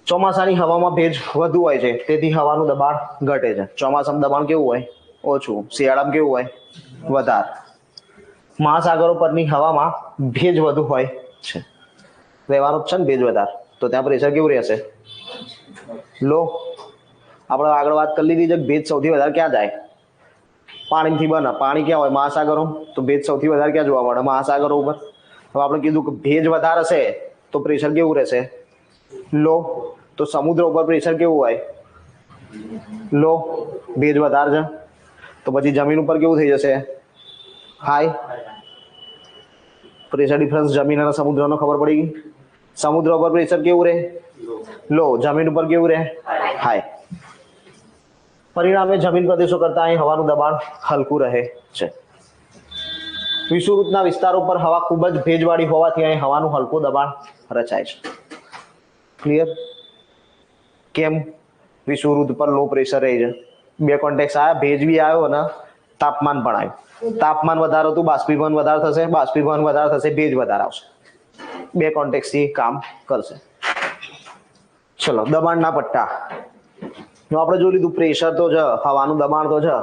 ચોમાસાની હવામાં ભેજ વધુ હોય છે તેથી હવાનું દબાણ ઘટે છે. ચોમાસામાં દબાણ કેવું હોય? ઓછું. શિયાળામાં કેવું હોય? વધારે. મહાસાગરો પરની હવામાં ભેજ વધુ હોય છે. રહેવાનું જ છે ને ભેજ વધારે, તો ત્યાં પ્રેશર કેવું રહેશે? લો. આપણે આગળ વાત કરી લીધી છે કે ભેજ સૌથી વધારે ક્યાં જાય? પાણીથી બને. પાણી ક્યાં હોય? મહાસાગરો. તો ભેજ સૌથી વધારે ક્યાં જોવા મળે? મહાસાગરો ઉપર. હવે આપણે કીધું કે ભેજ વધારે હશે તો પ્રેશર કેવું રહેશે? લો. તો સમુદ્ર ઉપર પ્રેશર કેવું હોય? લો. ભેજ વધારે છે તો પછી જમીન ઉપર કેવું થઈ જશે? હાઈ. પ્રેશર ડિફરન્સ જમીન અને સમુદ્રનો ખબર પડી ગઈ. સમુદ્ર ઉપર પ્રેશર કેવું રહે? લો. જમીન ઉપર કેવું રહે? હાઈ. પરિણામે જમીન પ્રદેશો કરતા અહીં હવાનું દબાણ હલકું રહે છે. વિષુવવૃત્તના વિસ્તારો પર હવા ખૂબ જ ભેજવાળી હોવાથી અહીં હવાનું હલકું દબાણ રચાય છે. ક્લિયર? કેમ? વિષુવવૃત્ત પર લો પ્રેશર રહે છે. બે કોન્ટેક્સ આવ્યા, ભેજ બી આવ્યો અને તાપમાન પણ આવ્યું. તાપમાન વધારો તો બાષ્પીભવન વધારે થશે, બાષ્પીભવન વધારે થશે, ભેજ વધારે આવશે. બે કોન્ટેક્સ થી કામ કરશે. ચલો, દબાણના પટ્ટા આપણે જોઈ લીધું. પ્રેશર તો છે, હવાનું દબાણ તો છે,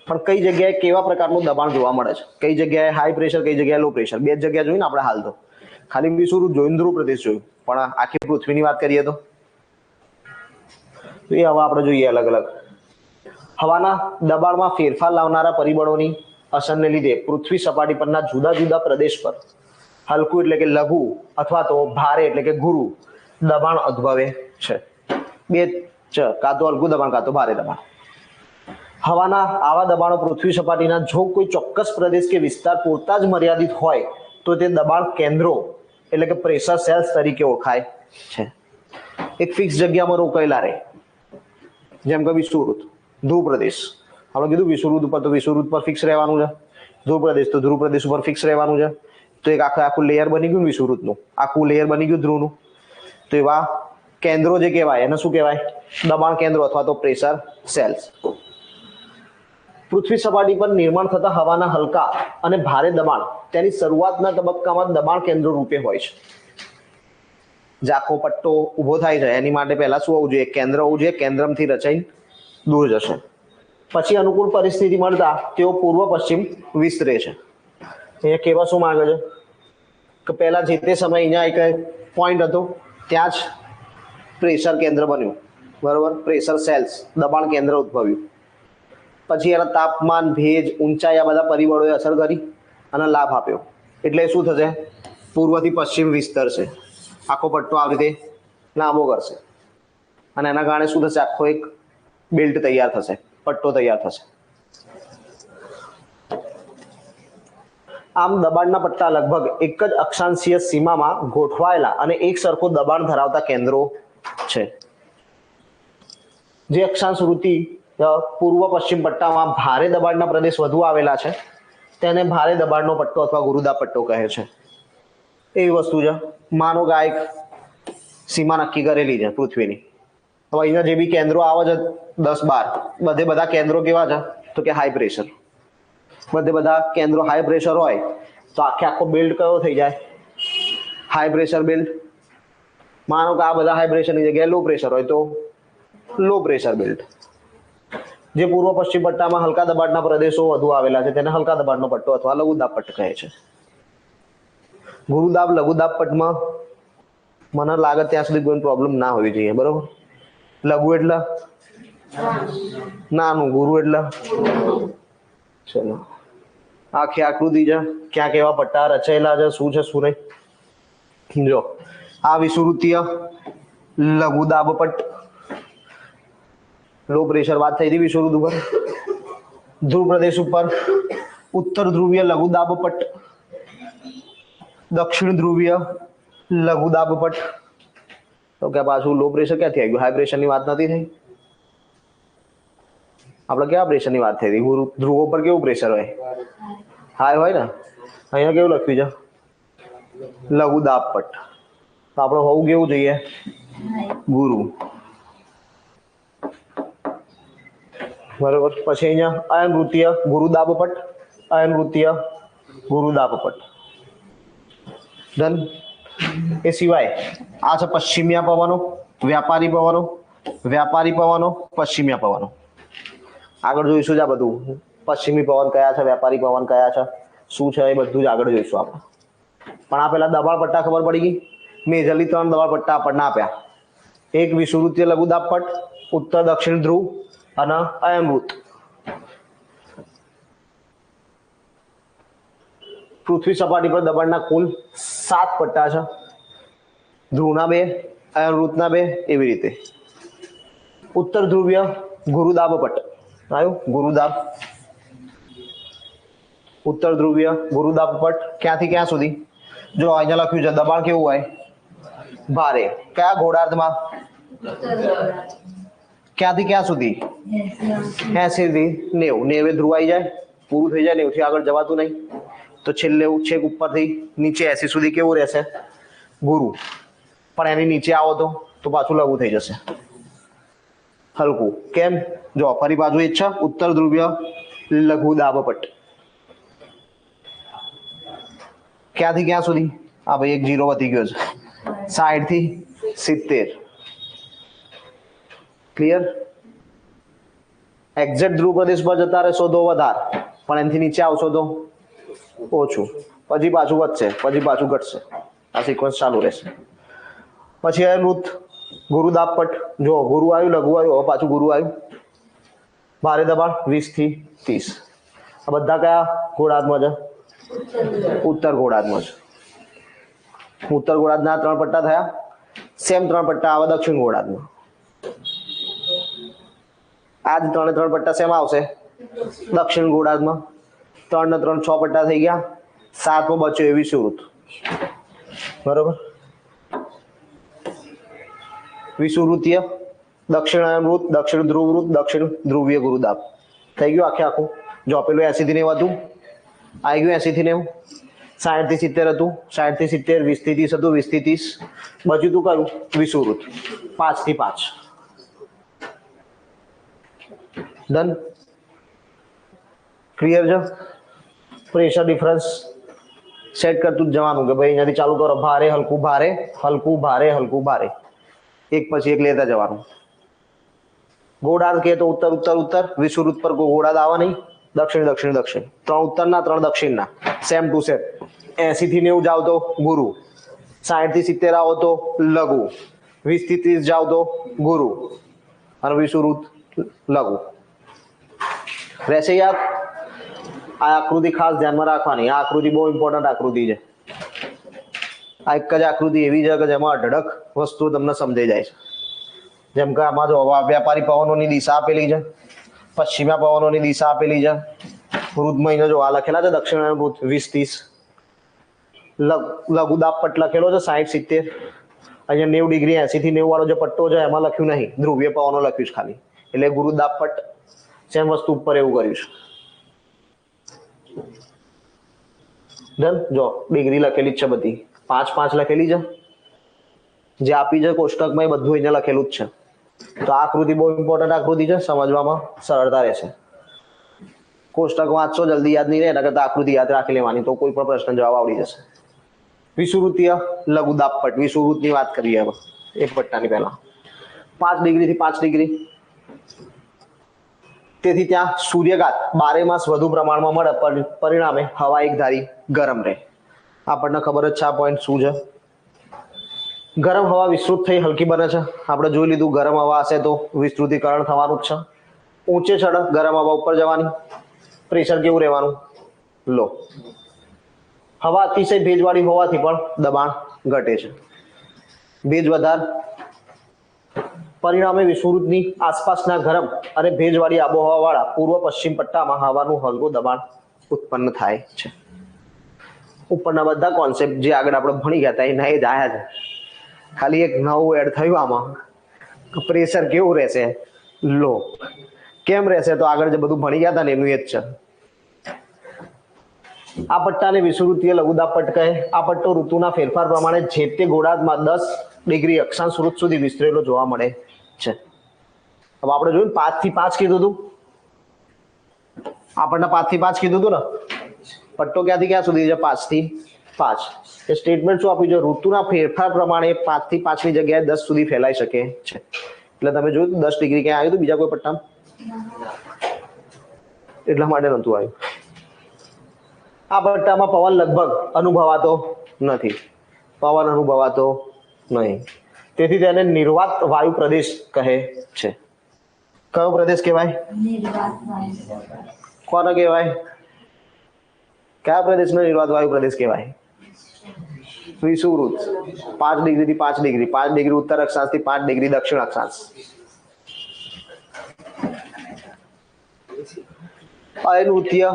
પણ કઈ જગ્યાએ કેવા પ્રકારનું દબાણ જોવા મળે છે? કઈ જગ્યાએ હાઈ પ્રેશર, કઈ જગ્યાએ લો પ્રેશર? બે જગ્યા જોઈને આપણે હાલ તો ખાલી વિષુવવૃત્ત જોયું, ધ્રુવ પ્રદેશ જોયું, પણ આખી પૃથ્વીની વાત કરીએ તો એ હવે આપણે જોઈએ અલગ અલગ. હવાના દબાણમાં ફેરફાર લાવનારા પરિબળોની અસરને લીધે પૃથ્વી સપાટી પરના જુદા જુદા પ્રદેશ પર હલકું એટલે કે લઘુ અથવા તો ભારે એટલે કે ગુરુ દબાણ ઉદ્ભવે છે. બે છે, કાં તો હલકું દબાણ કાં તો ભારે દબાણ. હવાના આવા દબાણો પૃથ્વી સપાટીના જો કોઈ ચોક્કસ પ્રદેશ કે વિસ્તાર પૂરતા જ મર્યાદિત હોય તો તે દબાણ કેન્દ્રો એટલે કે પ્રેશર સેલ્સ તરીકે ઓળખાય છે. એક ફિક્સ જગ્યામાં રોકાયેલા રહે, જેમ કે વિષુવવૃત્ત, ધ્રુવ પ્રદેશ. આપણે કીધું વિષુવવૃત્ત ઉપર તો વિષુવવૃત્ત પર ફિક્સ રહેવાનું છે, ધ્રુવ પ્રદેશ તો ધ્રુવ પ્રદેશ ઉપર ફિક્સ રહેવાનું છે. તો એક આખું લેયર બની ગયું વિષુવવૃત્તનું, આખું લેયર બની ગયું ધ્રુવનું. તો એવા કેન્દ્રો જે કહેવાય એને શું કહેવાય? દબાણ કેન્દ્રો અથવા તો પ્રેશર સેલ્સ. પૃથ્વી સપાટી પર નિર્માણ થતા હવાના હલકા અને ભારે દબાણ તેની શરૂઆતના તબક્કામાં દબાણ કેન્દ્રો રૂપે હોય છે. ઝાંખો પટ્ટો ઉભો થાય છે એની માટે પહેલા શું હોવું જોઈએ? કેન્દ્ર હોવું જોઈએ. કેન્દ્રથી રચાઈને દૂર જશે. પછી અનુકૂળ પરિસ્થિતિ મળતા તેઓ પૂર્વ પશ્ચિમ વિસ્તરે છે. અહીંયા કેવા શું માંગે છે કે પહેલા જે તે સમય અહીંયા એક પોઈન્ટ હતો, ત્યાં જ પ્રેશર કેન્દ્ર બન્યું, બરોબર? પ્રેશર સેલ્સ, દબાણ કેન્દ્ર ઉદ્ભવ્યું. પછી એના તાપમાન, ભેજ, ઊંચાઈ આ બધા પરિબળોએ અસર કરી અને લાભ આપ્યો. એટલે શું થશે? પૂર્વથી પશ્ચિમ વિસ્તરશે. આખો પટ્ટો આવી રીતે લાંબો કરશે અને એના કારણે શું થશે? આખો એક બેલ્ટ તૈયાર થશે, પટ્ટો તૈયાર થશે. આમ દબાણના પટ્ટા લગભગ એક જ અક્ષાંશીય સીમામાં ગોઠવાયેલા અને એક સરખું દબાણ ધરાવતા કેન્દ્રો છે. જે અક્ષાંશ વૃત્તિ પૂર્વ પશ્ચિમ પટ્ટામાં ભારે દબાણના પ્રદેશ વધુ આવેલા છે તેને ભારે દબાણનો પટ્ટો અથવા ગુરુદાબ પટ્ટો કહે છે. એવી વસ્તુ છે. માનો કે આ એક સીમા નક્કી કરેલી છે પૃથ્વીની. હવે અહીંયા જે બી કેન્દ્રો આવે છે 10-12, બધા કેન્દ્રો કેવા છે? તો કે હાઈ પ્રેશર. બધા કેન્દ્રો હાઈ પ્રેશર હોય તો આખો બેલ્ટ કયો થઈ જાય? High pressure belt. માનો કે આ બધા હાઈ પ્રેશરની જગ્યાએ લો પ્રેશર હોય તો લો પ્રેશર બેલ્ટ. જે પૂર્વ પશ્ચિમ પટ્ટામાં હલકા દબાણના પ્રદેશો વધુ આવેલા છે તેને હલકા દબાણનો પટ્ટો અથવા લઘુદાબ પટ્ટ કહે છે. ગુરુદાબ લઘુદાબ પટ્ટમાં મને લાગે ત્યાં સુધી કોઈ પ્રોબ્લેમ ના હોવી જોઈએ, બરોબર? લઘુ એટલે નાનું, ગુરુ એટલે ચલો આખી આકૃતિ છે, ક્યાં કેવા પટ્ટા રચાયેલા છે, શું છે શું નહીં. જો આ વિષુવવૃત્તીય લઘુદાબ પટ્ટ, લો પ્રેશર વાત થઈ હતી વિષુવવૃત્ત ઉપર. ધ્રુવ પ્રદેશ ઉપર ઉત્તર ધ્રુવીય લઘુદાબ પટ્ટ, દક્ષિણ ધ્રુવીય લઘુદાબ પટ્ટ. તો કે પાછું લો પ્રેશર ક્યાંથી આવી ગયું? હાઈ પ્રેશરની વાત નથી થઈ. આપણે કેવા પ્રેશરની વાત થઈ હતી? ધ્રુવો પર કેવું પ્રેશર હોય? હાઈ હોય ને. અહીંયા કેવું લખ્યું છે? લઘુદાબ પટ્ટ. તો આપણે હોવું કેવું જોઈએ? ગુરુ. બરોબર. પછી અહીંયા અયન વૃત્તીય ગુરુદાબ પટ્ટ, અયન વૃત્તીય ગુરુદાબ પટ્ટ. ધન એ સિવાય આ છે પશ્ચિમિયા પવનો, વ્યાપારી પવનો, વ્યાપારી પવનો, પશ્ચિમિયા પવનો. આગળ જોઈશું જ આ બધું. પશ્ચિમી પવન કયા છે, વ્યાપારી પવન કયા છે, શું છે, એ બધું જ આગળ જોઈશું આપણે. પણ આ પેલા દબાણ પટ્ટા ખબર પડી ગઈ. મેજરલી 3 દબાણ પટ્ટા આપણને આપ્યા. એક વિષુવવૃત્તીય લઘુદાબ પટ્ટ, ઉત્તર દક્ષિણ ધ્રુવ અને અયનવૃત્ત. પૃથ્વી સપાટી પર દબાણના કુલ 7 પટ્ટા છે. ધ્રુવના 2, અયનવૃત્તના 2, એવી રીતે. ઉત્તર ધ્રુવીય ગુરુદાબ પટ્ટ આવ્યું. ગુરુદાબ, ઉત્તર ધ્રુવીય ગુરુદાબ પટ્ટ ક્યાંથી ક્યાં સુધી? જો અહીંયા લખ્યું છે દબાણ કેવું હોય? ભારે. કયા ગોળાર્ધમાં? ક્યાંથી ક્યાં સુધી? 80 થી 90. 90 ધ્રુવ આવી જાય, પૂરું થઈ જાય. 90 થી આગળ જવાતું નહીં, તો છેલ્લે છેક ઉપરથી નીચે 80 સુધી કેવું રહેશે? ગુરુ. પણ એની નીચે આવો તો પાછું લઘુ થઈ જશે, હલકું. કેમ? જો ફરી બાજુ એ છે, ઉત્તર ધ્રુવીય લઘુ દાબપટ્ટ. ક્યાંથી ક્યાં સુધી? આ ભાઈ એક 0 વધી ગયો છે, 60 થી 70. ક્લિયર? એક્ઝેક્ટ ધ્રુવ પ્રદેશ પર જતા રહેશો તો વધારે, પણ એનાથી નીચે આવશો તો ઓછું. પછી પાછું વધશે, પછી પાછું ઘટશે. આ સિક્વન્સ ચાલુ રહેશે. પછી હવે વૃત્ત ગુરુ દાબપટ્ટ. જો ગુરુ આવ્યું, લઘુ આવ્યું, હવે પાછું ગુરુ આવ્યું. ભારે દબાણ 20 થી 30. આ બધા કયા ગોળાર્ધમાં છે? ઉત્તર ગોળાર્ધમાં છે. ઉત્તર ગોળાર્ધના 3 પટ્ટા થયા. સેમ 3 પટ્ટા આવે દક્ષિણ ગોળાર્ધમાં. આજ 3 પટ્ટા શેમાં આવશે? દક્ષિણ ગોળાર્ધમાં. 3 ને 3 6 પટ્ટા થઈ ગયા. 7મો બચ્યો એ વિષુવવૃત્ત. બરોબર. વિષુવવૃત્તીય દક્ષિણાયન વૃત્ત, દક્ષિણ ધ્રુવ વૃત્ત, દક્ષિણ ધ્રુવીય ગુરુદાબ. થઈ ગયું આખે આખું. જો પેલું 80 થી 90 હતું, આવી ગયું 80 થી 90. 60 થી 70 હતું, 60 થી 70. 20 થી 30 હતું, 20 થી 30. બચ્યું તું કયું? વિષુવવૃત્ત 5 થી 5. ડન? ક્લિયર છે? પ્રેશર ડિફરન્સ સેટ કરતું જ જવાનું કે ભાઈ અહીંયાથી ચાલુ કરો, ભારે હલકું, ભારે હલકું, ભારે હલકું, ભારે. એક પછી એક લેતા જવાનું. ગોળાર્ધ કે તો ઉત્તર ઉત્તર ઉત્તર. વિષુવવૃત્ત પર ગોળાર્ધ આવે નહીં. દક્ષિણ દક્ષિણ દક્ષિણ. 3 ઉત્તરના 3 દક્ષિણના. Same to same. 80 થી 90 જાવ તો ગુરુ, 60 થી 70 આવો તો લઘુ, 20 થી 30 જાવ તો ગુરુ અને વિષુવવૃત્ત લઘુ રહેશે. યાદ? આ આકૃતિ ખાસ ધ્યાનમાં રાખવાની. આ આકૃતિ બહુ ઇમ્પોર્ટન્ટ આકૃતિ છે. આ એક જ આકૃતિ એવી છે કે જેમાં અઢળક વસ્તુઓ તમને સમજાઈ જાય છે. જેમ કે આમાં જો વ્યાપારી પવનોની દિશા આપેલી છે, પશ્ચિમા પવનોની દિશા આપેલી છે. વૃદ્ધ મહિનો જો આ લખેલા છે, દક્ષિણાયન વૃત્ત 20 30. લઘુ દાબપટ્ટ લખેલો છે 60 70. અહીંયા 90 ડિગ્રી 80 થી 90 વાળો જે પટ્ટો છે એમાં લખ્યું નહીં, ધ્રુવીય પવનો લખ્યું છે ખાલી. એટલે ગુરુ દાબપટ્ટ. સેમ વસ્તુ ઉપર એવું કર્યું છે. ડન? જો ડિગ્રી લખેલી જ છે બધી, 5 5 લખેલી છે. જે આપી છે કોષ્ટકમાં એ બધું અહીંયા લખેલું જ છે. તો આ આકૃતિ બહુ ઇમ્પોર્ટન્ટ આકૃતિ છે, સમજવામાં સરળતા રહેશે. કોષ્ટક વાંચશો જલ્દી યાદ નહીં રહે, એના કરતાં આકૃતિ યાદ રાખી લેવાની, તો કોઈ પણ પ્રશ્ન જવાબ આવડી જશે. વિષુવવૃત્તીય લઘુ દાબપટ્ટ. વિષુવવૃત્તની વાત કરીએ હવે એક પટ્ટાની પહેલા. 5 ડિગ્રી થી 5 ડિગ્રી. તેથી ત્યાં સૂર્યઘાત 12 માસ વધુ પ્રમાણમાં મળે, પરિણામે હવા એક ધારી ગરમ રહે. આપણને ખબર જ છે આ પોઈન્ટ શું છે. ગરમ હવા વિસ્તૃત થઈ હલકી બને છે. આપણે જોઈ લીધું, ગરમ હવા હશે તો વિસ્તૃતીકરણ થવાનું જ છે. ઊંચે ચડે ગરમ હવા ઉપર જવાની. પ્રેશર કેવું રહેવાનું? લો. હવા અતિશય ભેજવાળી હોવાથી પણ દબાણ ઘટે છે. ભેજ વધારે, પરિણામે વિષુવવૃત્તની આસપાસના ગરમ અને ભેજવાળી આબોહવાવાળા પૂર્વ પશ્ચિમ પટ્ટામાં હવાનું હલકું દબાણ ઉત્પન્ન થાય છે. ઉપરના બધા કોન્સેપ્ટ જે આગળ આપણે ભણી ગયા હતા એના એ જ આયા છે. ખાલી એક નવું એડ થયું આમાં, પ્રેશર કેવું રહેશે? લો. કેમ રહેશે? તો આગળ જે બધું ભણી ગયા હતા ને એનું એ જ છે. આ પટ્ટાને વિષુવવૃત્તીય લઘુ દાબપટ્ટ કહે. આ પટ્ટો ઋતુના ફેરફાર પ્રમાણે જે તે ગોળાર્ધમાં 10 ડિગ્રી અક્ષાંશ વૃત્ત સુધી વિસ્તરેલો જોવા મળે છે. હવે આપણે જોયું 5 થી 5 કીધું હતું. આપણને 5 થી 5 કીધું હતું ને. પટ્ટો ક્યાંથી ક્યાં સુધી છે? 5 થી 5. એ સ્ટેટમેન્ટ શું આપ્યું છે? ઋતુના ફેરફાર પ્રમાણે 5 થી 5 ની જગ્યાએ 10 સુધી ફેલાઈ શકે છે. એટલે તમે જોયું 10 ડિગ્રી ક્યાં આવ્યું હતું બીજા કોઈ પટ્ટામાં? એટલા માટે નહોતું આવ્યું. આ પટ્ટામાં પવન લગભગ અનુભવાતો નથી. પવન અનુભવાતો નહીં. તેથી તેને નિર્વાત વાયુ પ્રદેશ કહે છે. કયો પ્રદેશ કહેવાય? કોને કહેવાય? કયા પ્રદેશનો નિર્વાત વાયુ પ્રદેશ કહેવાય? વિષુવવૃત્ત. 5 ડિગ્રી થી 5 ડિગ્રી, 5 ડિગ્રી ઉત્તર અક્ષાંશ થી 5 ડિગ્રી દક્ષિણ અક્ષાંશ. અયનવૃત્તીય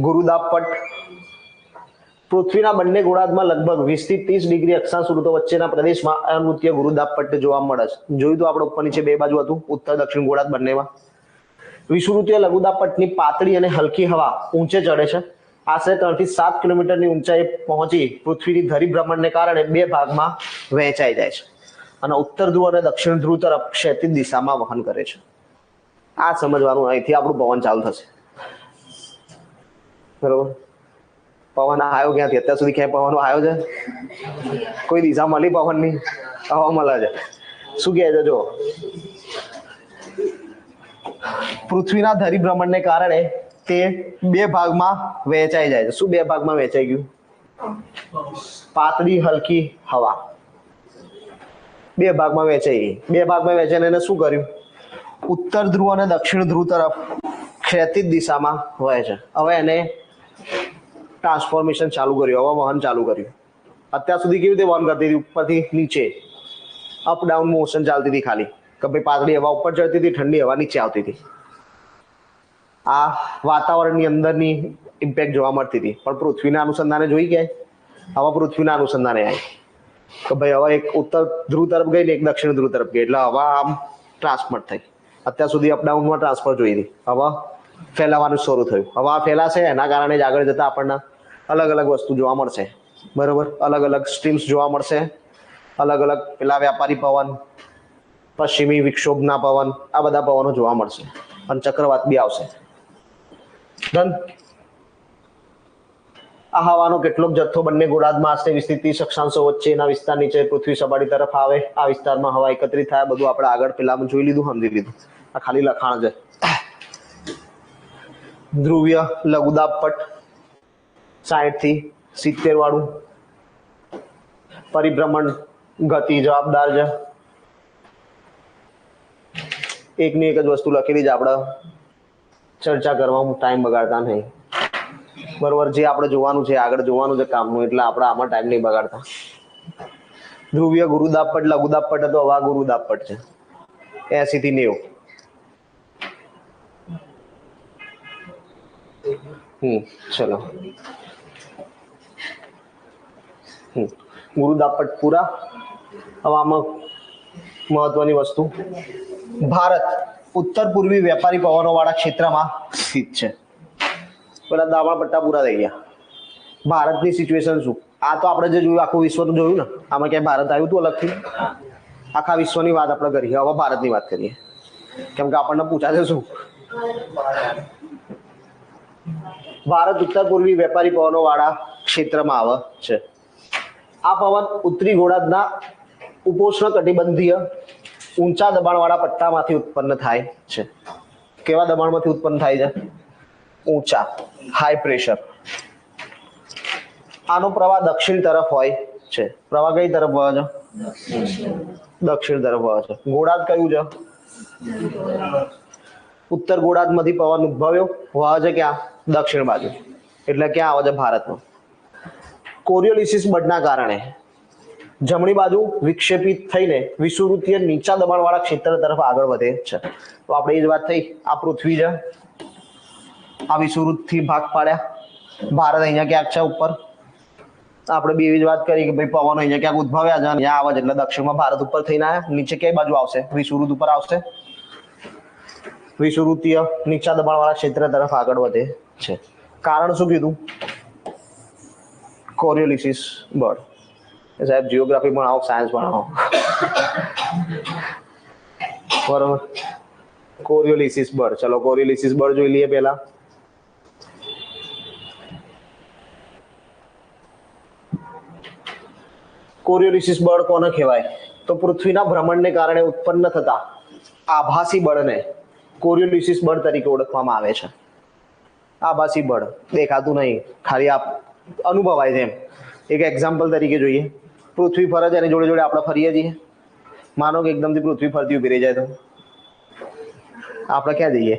ગુરુદાબપટ્ટ. પૃથ્વીના બંને ગોળાર્ધમાં લગભગ 20 થી 30 ડિગ્રી અક્ષાંશ વૃત્તો વચ્ચેના પ્રદેશમાં અનવૃત્તીય ગુરુદાબ જોવા મળે છે. જોયું તો આપણે ઉપર નીચે બે બાજુ હતું, ઉત્તર દક્ષિણ ગોળાર્ધ બંનેમાં. વિષુવવૃત્તીય લઘુદાબ પાતળી અને હલકી હવા ઊંચે ચડે છે. આશરે 3 થી 7 કિલોમીટરની ઊંચાઈએ પહોંચી પૃથ્વીની ધરીભ્રમણને કારણે બે ભાગમાં વહેંચાઈ જાય છે અને ઉત્તર ધ્રુવ અને દક્ષિણ ધ્રુવ તરફ ક્ષૈતિજ દિશામાં વહન કરે છે. આ સમજવાનું, અહીંથી આપણું પવન ચાલુ થશે. બરોબર. પવન આવ્યો ક્યાંથી? અત્યાર સુધી ક્યાંય પવન આવ્યો છે? કોઈ દિશા મળી પવનની? હવા મળે છે. શું કહે છે? જો પૃથ્વીના ધરીભ્રમણને કારણે તે બે ભાગમાં વહેંચાઈ જાય છે. શું બે ભાગમાં વહેંચાઈ ગયું? પાતળી હલકી હવા બે ભાગમાં વહેંચાઈ ગઈ. બે ભાગમાં વહેંચાઈને એને શું કર્યું? ઉત્તર ધ્રુવ અને દક્ષિણ ધ્રુવ તરફ ક્ષૈતિજ દિશામાં વહે છે. હવે એને ટ્રાન્સફોર્મેશન ચાલુ કર્યું, હવે વહન ચાલુ કર્યું. અત્યાર સુધી કેવી રીતે વહન કરતી હતી? ઉપરથી નીચે અપ ડાઉન મોશન ચાલતી હતી ખાલી, કે ભાઈ પાતળી હવા ઉપર ચડતી હતી, ઠંડી હવા નીચે આવતી હતી. આ વાતાવરણની અંદરની ઇમ્પેક્ટ જોવા મળતી હતી. પણ પૃથ્વીના અનુસંધાને જોઈ ક્યાંય? હવે પૃથ્વીના અનુસંધાને આવી કે ભાઈ હવે એક ઉત્તર ધ્રુવ તરફ ગઈ ને એક દક્ષિણ ધ્રુવ તરફ ગઈ, એટલે હવા આમ ટ્રાન્સફર થઈ. અત્યાર સુધી અપડાઉનમાં ટ્રાન્સફર જોઈ હતી, હવે ફેલાવાનું શરૂ થયું. હવે આ ફેલાશે, એના કારણે જ આગળ જતા આપણને અલગ અલગ વસ્તુ જોવા મળશે. બરોબર. અલગ અલગ સ્ટ્રીમ્સ જોવા મળશે. અલગ અલગ પેલા વ્યાપારી પવન, પશ્ચિમી વિક્ષોભના પવન, આ બધા પવનો જોવા મળશે અને ચક્રવાત બી આવશે. ડન. આ હવાનો કેટલોક જથ્થો બંને ગોળાર્ધમાં આશરે 20 થી 30 અક્ષાંશો વચ્ચેના વિસ્તાર નીચે પૃથ્વી સપાટી તરફ આવે. આ વિસ્તારમાં હવા એકત્રિત થાય. બધું આપણે આગળ પેલામાં જોઈ લીધું, સમજી લીધું. આ ખાલી લખાણ છે. ધ્રુવીય લઘુદાબ પટ 60 થી 70 વાળું પરિભ્રમણ ગતિ જવાબદાર છે. એકની એક જ વસ્તુ લખેલી છે, આપણે ચર્ચા કરવામાં ટાઈમ બગાડતા નહીં. બરોબર. જે આપણે જોવાનું છે, આગળ જોવાનું છે કામનું, એટલે આપણે આમાં ટાઈમ નહીં બગાડતા. ધ્રુવીય ગુરુદાબ પટ લઘુદાબ પટ હતો, હવે આ ગુરુદાબ પટ છે 80 થી 90. ચલો. ગુરુદાબ પટ પૂરા. હવે આમાં મહત્વની વસ્તુ, ભારત ઉત્તર પૂર્વી વેપારી પવનો વાળા ક્ષેત્રમાં સ્થિત છે. પેલા દામા પટ્ટા પૂરા થઈ ગયા. ભારતની સિચ્યુએશન શું? આ તો આપણે જે જોયું આખું વિશ્વ તો જોયું ને, આમાં ક્યાંય ભારત આવ્યું હતું અલગથી? આખા વિશ્વની વાત આપણે કરીએ, હવે ભારતની વાત કરીએ. કેમ કે આપણને પૂછાશે શું? ભારત ઉત્તર પૂર્વી વેપારી પવનો વાળા ક્ષેત્રમાં આવે છે. આ પવન ઉત્તરી ગોળાર્ધના ઉपोष्ण કટિબંધીય ઊંચા દબાણવાળા પટ્ટામાંથી ઉત્પન્ન થાય છે. કેવા દબાણમાંથી ઉત્પન્ન થાય છે? ઊંચા, હાઈ પ્રેશર. આનો પ્રવાહ દક્ષિણ તરફ હોય છે. પ્રવાહ કઈ તરફ વહે છે? દક્ષિણ તરફ વહે છે. ગોળાર્ધ કયું છે? ઉત્તર ગોળાર્ધમાંથી પવન ઉદ્ભવ્યો, વહે છે ક્યાં? દક્ષિણ બાજુ. એટલે ક્યાં આવે છે? ભારતમાં. કોરિયોલિસિસ બળના કારણે જમણી બાજુ વિક્ષેપિત થઈને વિષુવવૃત્તીય નીચા દબાણવાળા ક્ષેત્ર તરફ આગળ વધે છે. તો આપણે એ જ વાત થઈ. આ પૃથ્વી છે, આ વિષુવવૃત્તથી ભાગ પાડ્યા. ભારત અહીંયા ક્યાંક છે ઉપર. આપણે બે એવી જ વાત કરી કે ભાઈ પવનો અહીંયા ક્યાંક ઉદ્ભવ્યા છે, અહીંયા આવે છે એટલે દક્ષિણમાં ભારત ઉપર થઈને આવ્યા. નીચે કઈ બાજુ આવશે? વિષુવવૃત્ત ઉપર આવશે. વિષુવવૃત્તીય નીચા દબાણવાળા ક્ષેત્ર તરફ આગળ વધે છે. કારણ શું કીધું? કોરિયોલિસિસ બળ. સાહેબ જીઓગ્રાફી ભણાવો, સાયન્સ ભણાવો. બરોબર. કોરિયોલિસિસ બળ. ચલો કોરિયોલિસિસ બળ જોઈ લઈએ પહેલા. કોરિયોલિસિસ બળ કોને કહેવાય? તો પૃથ્વીના ભ્રમણને કારણે ઉત્પન્ન થતા આભાસી બળને કોરિયોલિસિસ બળ તરીકે ઓળખવામાં આવે છે. આભાસી બળ દેખાતું નહીં, ખાલી આપ અનુભવાય છે એમ. એક એક્ઝામ્પલ તરીકે જોઈએ. પૃથ્વી ફરે છે, એની જોડે જોડે આપણે ફરીએ છીએ. માનો કે એકદમથી પૃથ્વી ફરતી ઉભી રહી જાય તો આપણે ક્યાં જઈએ?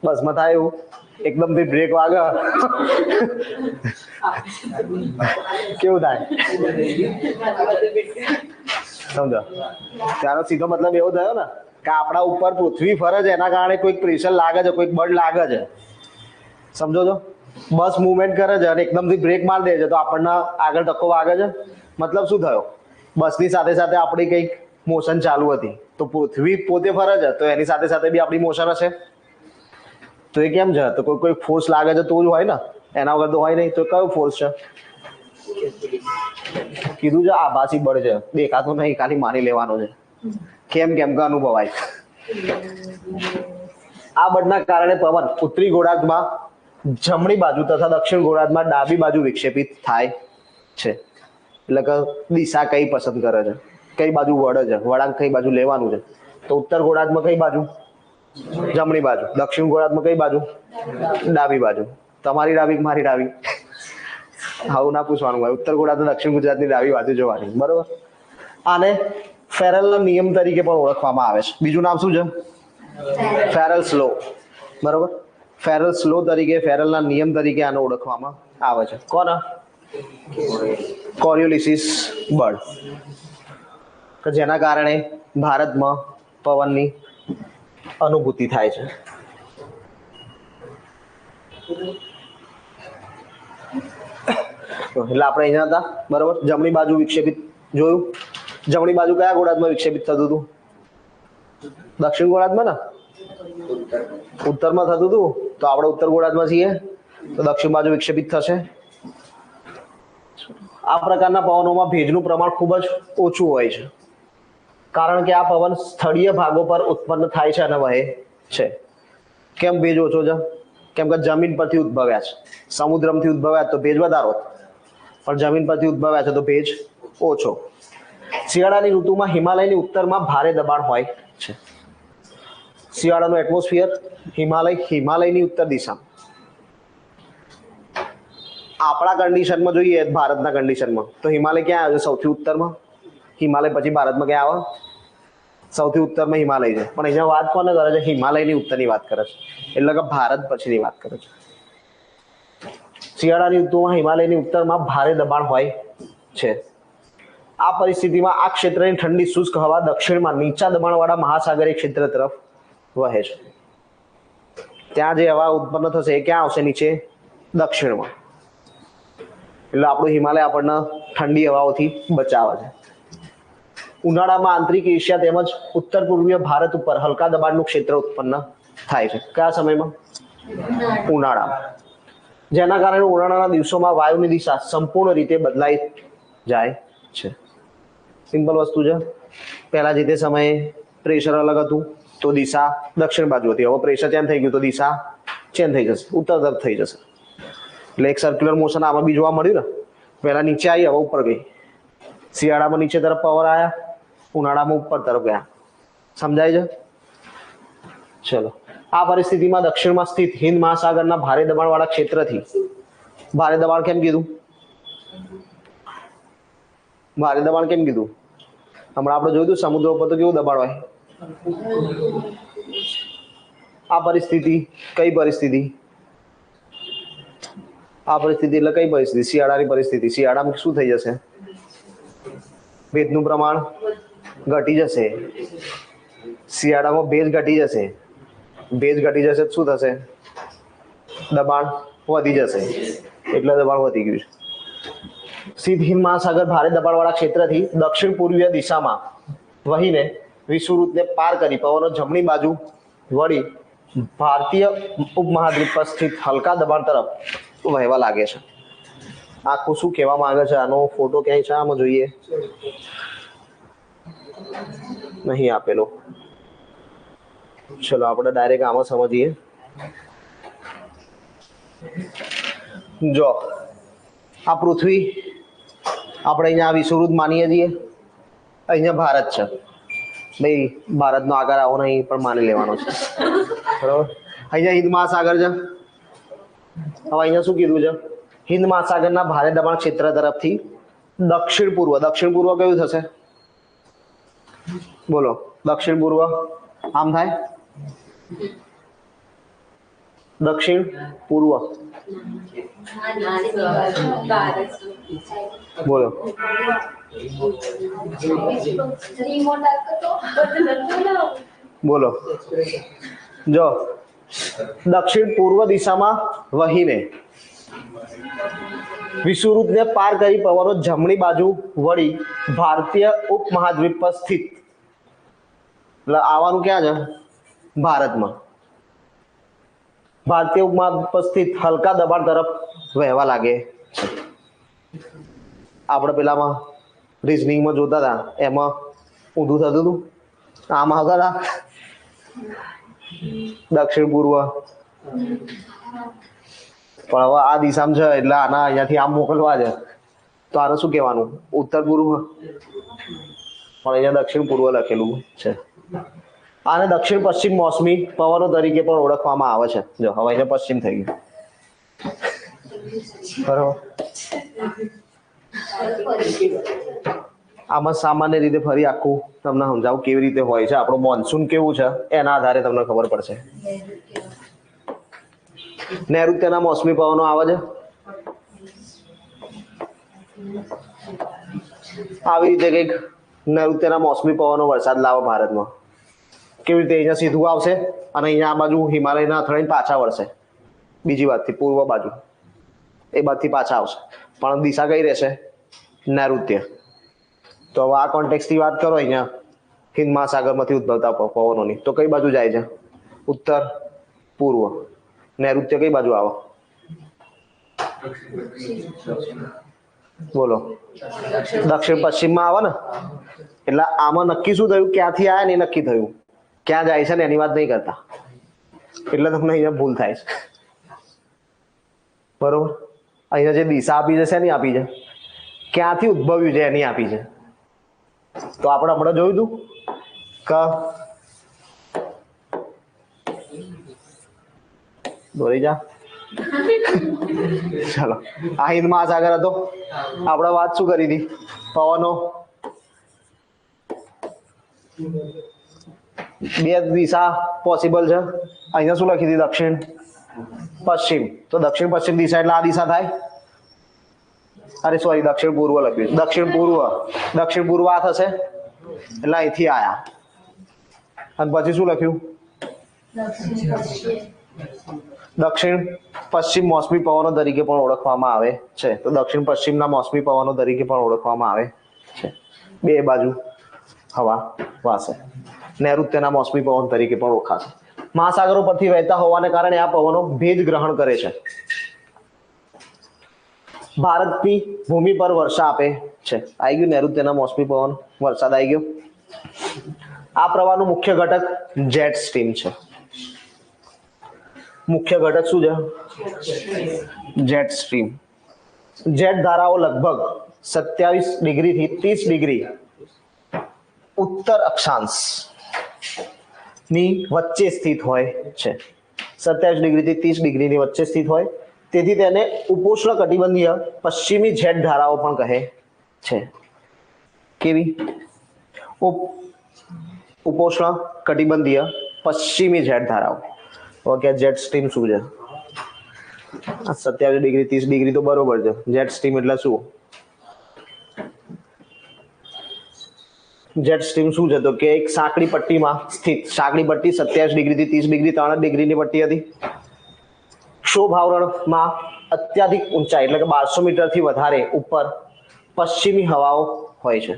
બસમાં થાય એવું, એકદમથી બ્રેક વાગે કેવું થાય? સમજો? ત્યાંનો સીધો મતલબ એવો થયો ને કે આપણા ઉપર પૃથ્વી ફરે છે, એના કારણે કોઈક પ્રેશર લાગે છે, કોઈક બળ લાગે છે. સમજો છો? બસ મુવમેન્ટ કરે છે અને એકદમથી બ્રેક મારી દે છે તો આપણને આગળ ધક્કો વાગે છે. મતલબ શું થયો? બસની સાથે સાથે આપણી કંઈક મોશન ચાલુ હતી, તો પૃથ્વી પોતે ફરે છે તો એની સાથે સાથે બી આપણી મોશન હશે. તો એ કેમ છે? તો કોઈ ફોર્સ લાગે છે તો જ હોય ને, એના વગર તો હોય નહીં. તો કયો ફોર્સ છે? કીધું છે આભાસી બળ છે, દેખાતો નહીં, ખાલી માની લેવાનો છે. કેમ કેમ કે અનુભવાય. આ બળના કારણે પવન ઉત્તરી ગોળાર્ધમાં જમણી બાજુ તથા દક્ષિણ ગોળાર્ધમાં ડાબી બાજુ વિક્ષેપિત થાય છે. એટલે કે દિશા કઈ પસંદ કરે છે, કઈ બાજુ વળે છે, વળાંક કઈ બાજુ લેવાનું છે. તો ઉત્તર ગોળાર્ધમાં કઈ બાજુ? જમણી બાજુ. દક્ષિણ ગોળાર્ધમાં કઈ બાજુ? ડાબી બાજુ. તમારી ડાબી મારી ડાબી આવું ના પૂછવાનું હોય. ઉત્તર ગોળાર્ધ દક્ષિણ ગુજરાતની ડાબી બાજુ જોવાની, બરોબર. આને ફેરેલના નિયમ તરીકે પણ ઓળખવામાં આવે છે. બીજું નામ શું છે? ફેરેલ્સ લો, બરોબર. ફેરેલ્સ લો તરીકે, ફેરેલના નિયમ તરીકે આને ઓળખવામાં આવે છે. કોણ? કોરિયોલિસિસ બળ, કે જેના કારણે ભારતમાં પવનની અનુભૂતિ થાય છે. એટલે આપણે અહીંયા હતા, બરોબર. જમણી બાજુ વિક્ષેપિત જોયું. જમણી બાજુ કયા ગોળાર્ધમાં વિક્ષેપિત થતું હતું? દક્ષિણ ગોળાર્ધમાં ને? ઉત્તરમાં થતું હતું. તો આપણે ઉત્તર ગોળાર્ધમાં છીએ તો દક્ષિણ બાજુ વિક્ષેપિત થશે. આ પ્રકારના પવનોમાં ભેજનું પ્રમાણ ખૂબ જ ઓછું હોય છે, કારણ કે આ પવન સ્થળીય ભાગો પર ઉત્પન્ન થાય છે અને વહે છે. કેમ ભેજ ઓછો છે? કેમ કે જમીન પરથી ઉદ્ભવ્યા છે. સમુદ્રમાંથી ઉદ્ભવ્યા તો ભેજ વધારો, પણ જમીન પરથી ઉદ્ભવ્યા છે તો ભેજ ઓછો. શિયાળાની ઋતુમાં હિમાલયની ઉત્તરમાં ભારે દબાણ હોય છે. શિયાળાનું એટમોસ્ફિયર હિમાલયની ઉત્તર દિશા. આપણા કન્ડિશનમાં જોઈએ, ભારતના કન્ડિશનમાં, તો હિમાલય ક્યાં આવે છે? સૌથી ઉત્તરમાં. હિમાલય પછી ભારતમાં ક્યાં આવે? સૌથી ઉત્તરમાં હિમાલય છે. પણ અહીંયા વાત કોને કરે છે? હિમાલયની ઉત્તરની વાત કરે છે, એટલે કે ભારત પછીની વાત કરે છે. શિયાળાની ઋતુમાં હિમાલયની ઉત્તરમાં ભારે દબાણ હોય છે. આ પરિસ્થિતિમાં આ ક્ષેત્રની ઠંડી શુષ્ક હવા દક્ષિણમાં નીચા દબાણવાળા મહાસાગરીય ક્ષેત્ર તરફ વહે છે. ત્યાં જે હવા ઉત્પન્ન થશે એ ક્યાં આવશે? નીચે દક્ષિણમાં. એટલે આપણું હિમાલય આપણને ઠંડી હવાઓથી બચાવે છે. ઉનાળામાં આંતરિક એશિયા તેમજ ઉત્તર પૂર્વીય ભારત ઉપર હલકા દબાણનું ક્ષેત્ર ઉત્પન્ન થાય છે. કયા સમયમાં? ઉનાળામાં. જેના કારણે ઉનાળાના દિવસોમાં વાયુની દિશા સંપૂર્ણ રીતે બદલાઈ જાય છે. સિમ્પલ વસ્તુ છે. પહેલા જે તે સમયે પ્રેશર અલગ હતું તો દિશા દક્ષિણ બાજુ હતી. હવે પ્રેશર ચેન્જ થઈ ગયું તો દિશા ચેન્જ થઈ જશે, ઉત્તર તરફ થઈ જશે. એટલે એક સર્ક્યુલર મોશન આમાં બી જોવા મળ્યું ને. પહેલા નીચે આવી, હવે ઉપર ગઈ. શિયાળામાં નીચે તરફ પવન આવ્યા, ઉનાળામાં ઉપર તરફ ગયા. સમજાય છે? ચલો. આ પરિસ્થિતિમાં દક્ષિણમાં સ્થિત હિન્દ મહાસાગરના ભારે દબાણવાળા ક્ષેત્રથી, ભારે દબાણ કેમ કીધું? ભારે દબાણ કેમ કીધું? હમણાં આપણે જોયું હતું સમુદ્ર ઉપર તો કેવું દબાણ હોય. આ પરિસ્થિતિ કઈ પરિસ્થિતિ? આ પરિસ્થિતિ એટલે કઈ પરિસ્થિતિ? શિયાળાની પરિસ્થિતિ. શિયાળામાં શું થઈ જશે? ભેજનું પ્રમાણ ઘટી જશે. શિયાળામાં ભેજ ઘટી જશે. ભેજ ઘટી જશે શું થશે? દબાણ વધી જશે. એટલે દબાણ વધી ગયું છે. સિંધ હિન્દ મહાસાગર ભારે દબાણવાળા ક્ષેત્રથી દક્ષિણ પૂર્વીય દિશામાં વહીને વિષુવવૃત્તને પાર કરી પવનો જમણી બાજુ વળી ભારતીય ઉપમહાદ્વીપ પર સ્થિત હલકા દબાણ તરફ વહેવા લાગે છે. આખું શું કહેવા માંગે છે? આનો ફોટો ક્યાંય છે? આમાં જોઈએ, નહીં આપેલો. ચલો આપણે ડાયરેક્ટ આમાં સમજીએ. જો આ પૃથ્વી આપણે અહીંયા વિષુવવૃત્ત માનીએ છીએ. અહીંયા ભારત છે. ભાઈ ભારતનો આકાર આવો નહીં પણ માની લેવાનો છે, બરાબર. અહીંયા હિન્દ મહાસાગર છે. હવે અહીંયા શું કીધું છે? હિન્દ મહાસાગરના ભારે દબાણ ક્ષેત્ર તરફથી દક્ષિણ પૂર્વ. દક્ષિણ પૂર્વ કયું થશે? બોલો. દક્ષિણ પૂર્વ આમ થાય. દક્ષિણ પૂર્વ બોલો. બોલો. જો દક્ષિણ પૂર્વ દિશામાં વહીને વિષુવવૃત્તને પાર કરી પવનો જમણી બાજુ વળી ભારતીય ઉપમહાદ્વીપ પર સ્થિત. એટલે આવવાનું ક્યાં છે? ભારતમાં. ભારતીય ઉપમહાદ્વીપ પર સ્થિત હલકા દબાણ તરફ વહેવા લાગે છે. આપણે પેલામાં રિઝનિંગમાં જોતા હતા એમાં ઊંધું થતું હતું. આમાં હતા દક્ષિણ પૂર્વ, પણ હવે આ દિશામાં છે એટલે આના અહીંયાથી આમ મોકલવા છે તો આને શું કહેવાનું? ઉત્તર પૂર્વ. પણ અહીંયા દક્ષિણ પૂર્વ લખેલું છે. આને દક્ષિણ પશ્ચિમ મોસમી પવનો તરીકે પણ ઓળખવામાં આવે છે. જો હવે અહીંયા પશ્ચિમ થઈ ગયું, બરોબર. આમાં સામાન્ય રીતે ફરી આખું તમને સમજાવું કેવી રીતે હોય છે. આપણું મોન્સૂન કેવું છે એના આધારે તમને ખબર પડશે. નૈઋત્યના મોસમી પવનો આવે છે. આવી રીતે કંઈક નૈઋત્યના મોસમી પવનો વરસાદ લાવે ભારતમાં. કેવી રીતે? અહીંયા સીધું આવશે અને અહીંયા આ બાજુ હિમાલયના અથડાઈને પાછા વળશે બીજી બાજુથી, પૂર્વ બાજુ એ બાજુથી પાછા આવશે, પણ દિશા કઈ રહેશે? નૈઋત્ય. તો હવે આ કોન્ટેક્સથી વાત કરો અહીંયા હિન્દ મહાસાગરમાંથી ઉદ્ભવતા પવનોની, તો કઈ બાજુ જાય છે? ઉત્તર પૂર્વ. નૈઋત્ય કઈ બાજુ આવે? બોલો, દક્ષિણ પશ્ચિમમાં આવે ને. એટલે આમાં નક્કી શું થયું? ક્યાંથી આવ્યા ને એ નક્કી થયું, ક્યાં જાય છે ને એની વાત નહીં કરતા. એટલે તમને અહીંયા ભૂલ થાય છે, બરોબર. અહીંયા જે દિશા આપી છે શેની આપી છે? ક્યાંથી ઉદ્ભવ્યું છે એની આપી છે. તો આપણે હમણાં જોયું હતું કે દોરી જા ચાલો, આ હિન્દ મહાસાગર હતો. આપણે વાત શું કરી હતી? પવનો બે દિશા પોસિબલ છે. અહીંયા શું લખી હતી? દક્ષિણ પશ્ચિમ. તો દક્ષિણ પશ્ચિમ દિશા એટલે આ દિશા થાય. અરે સોરી, દક્ષિણ પૂર્વ લખ્યું. દક્ષિણ પૂર્વ, દક્ષિણ પૂર્વ આ થશે એટલે અહીંથી આયા. અને પછી શું લખ્યું? દક્ષિણ પશ્ચિમ મોસમી પવનો તરીકે પણ ઓળખવામાં આવે છે. તો દક્ષિણ પશ્ચિમના મોસમી પવનો તરીકે પણ ઓળખવામાં આવે છે. બે બાજુ હવા વાશે. નૈઋત્યના મોસમી પવન તરીકે પણ ઓળખાશે. મહાસાગરો પરથી વહેતા હોવાને કારણે આ પવનો ભેજ ગ્રહણ કરે છે. ભારતની ભૂમિ પર વર્ષા આપે છે. આવી ગયું નૈઋત્યના મોસમી પવન, વરસાદ આવી ગયો. આ પ્રવાહનું મુખ્ય ઘટક જેટ સ્ટ્રીમ છે. મુખ્ય ઘટક શું છે? Jet stream. જેટ ધારાઓ લગભગ 27 ડિગ્રીથી 30 ડિગ્રી ઉત્તર અક્ષાંશ ની વચ્ચે સ્થિત હોય છે. 27 ડિગ્રીથી 30 ડિગ્રીની વચ્ચે સ્થિત હોય, તેથી તેને ઉપોષ્ણ કટિબંધીય પશ્ચિમી જેટ ધારાઓ પણ કહે છે. કેવી? ઉપોષ્ણ કટિબંધીય પશ્ચિમી જેટ ધારાઓ. ઓકે, જેટ સ્ટ્રીમ શું છે? 27 ડિગ્રી 30 ડિગ્રી તો બરોબર છે. જેટ સ્ટ્રીમ એટલે શું? જેટ સ્ટ્રીમ શું છે? તો કે એક સાંકડી પટ્ટીમાં સ્થિત, સાંકડી પટ્ટી 27 ડિગ્રીથી 30 ડિગ્રી 3 ડિગ્રીની પટ્ટી હતી. ક્ષોભ આવરણમાં અત્યાધિક ઊંચાઈ એટલે કે 1200 મીટરથી વધારે ઉપર પશ્ચિમી હવાઓ હોય છે.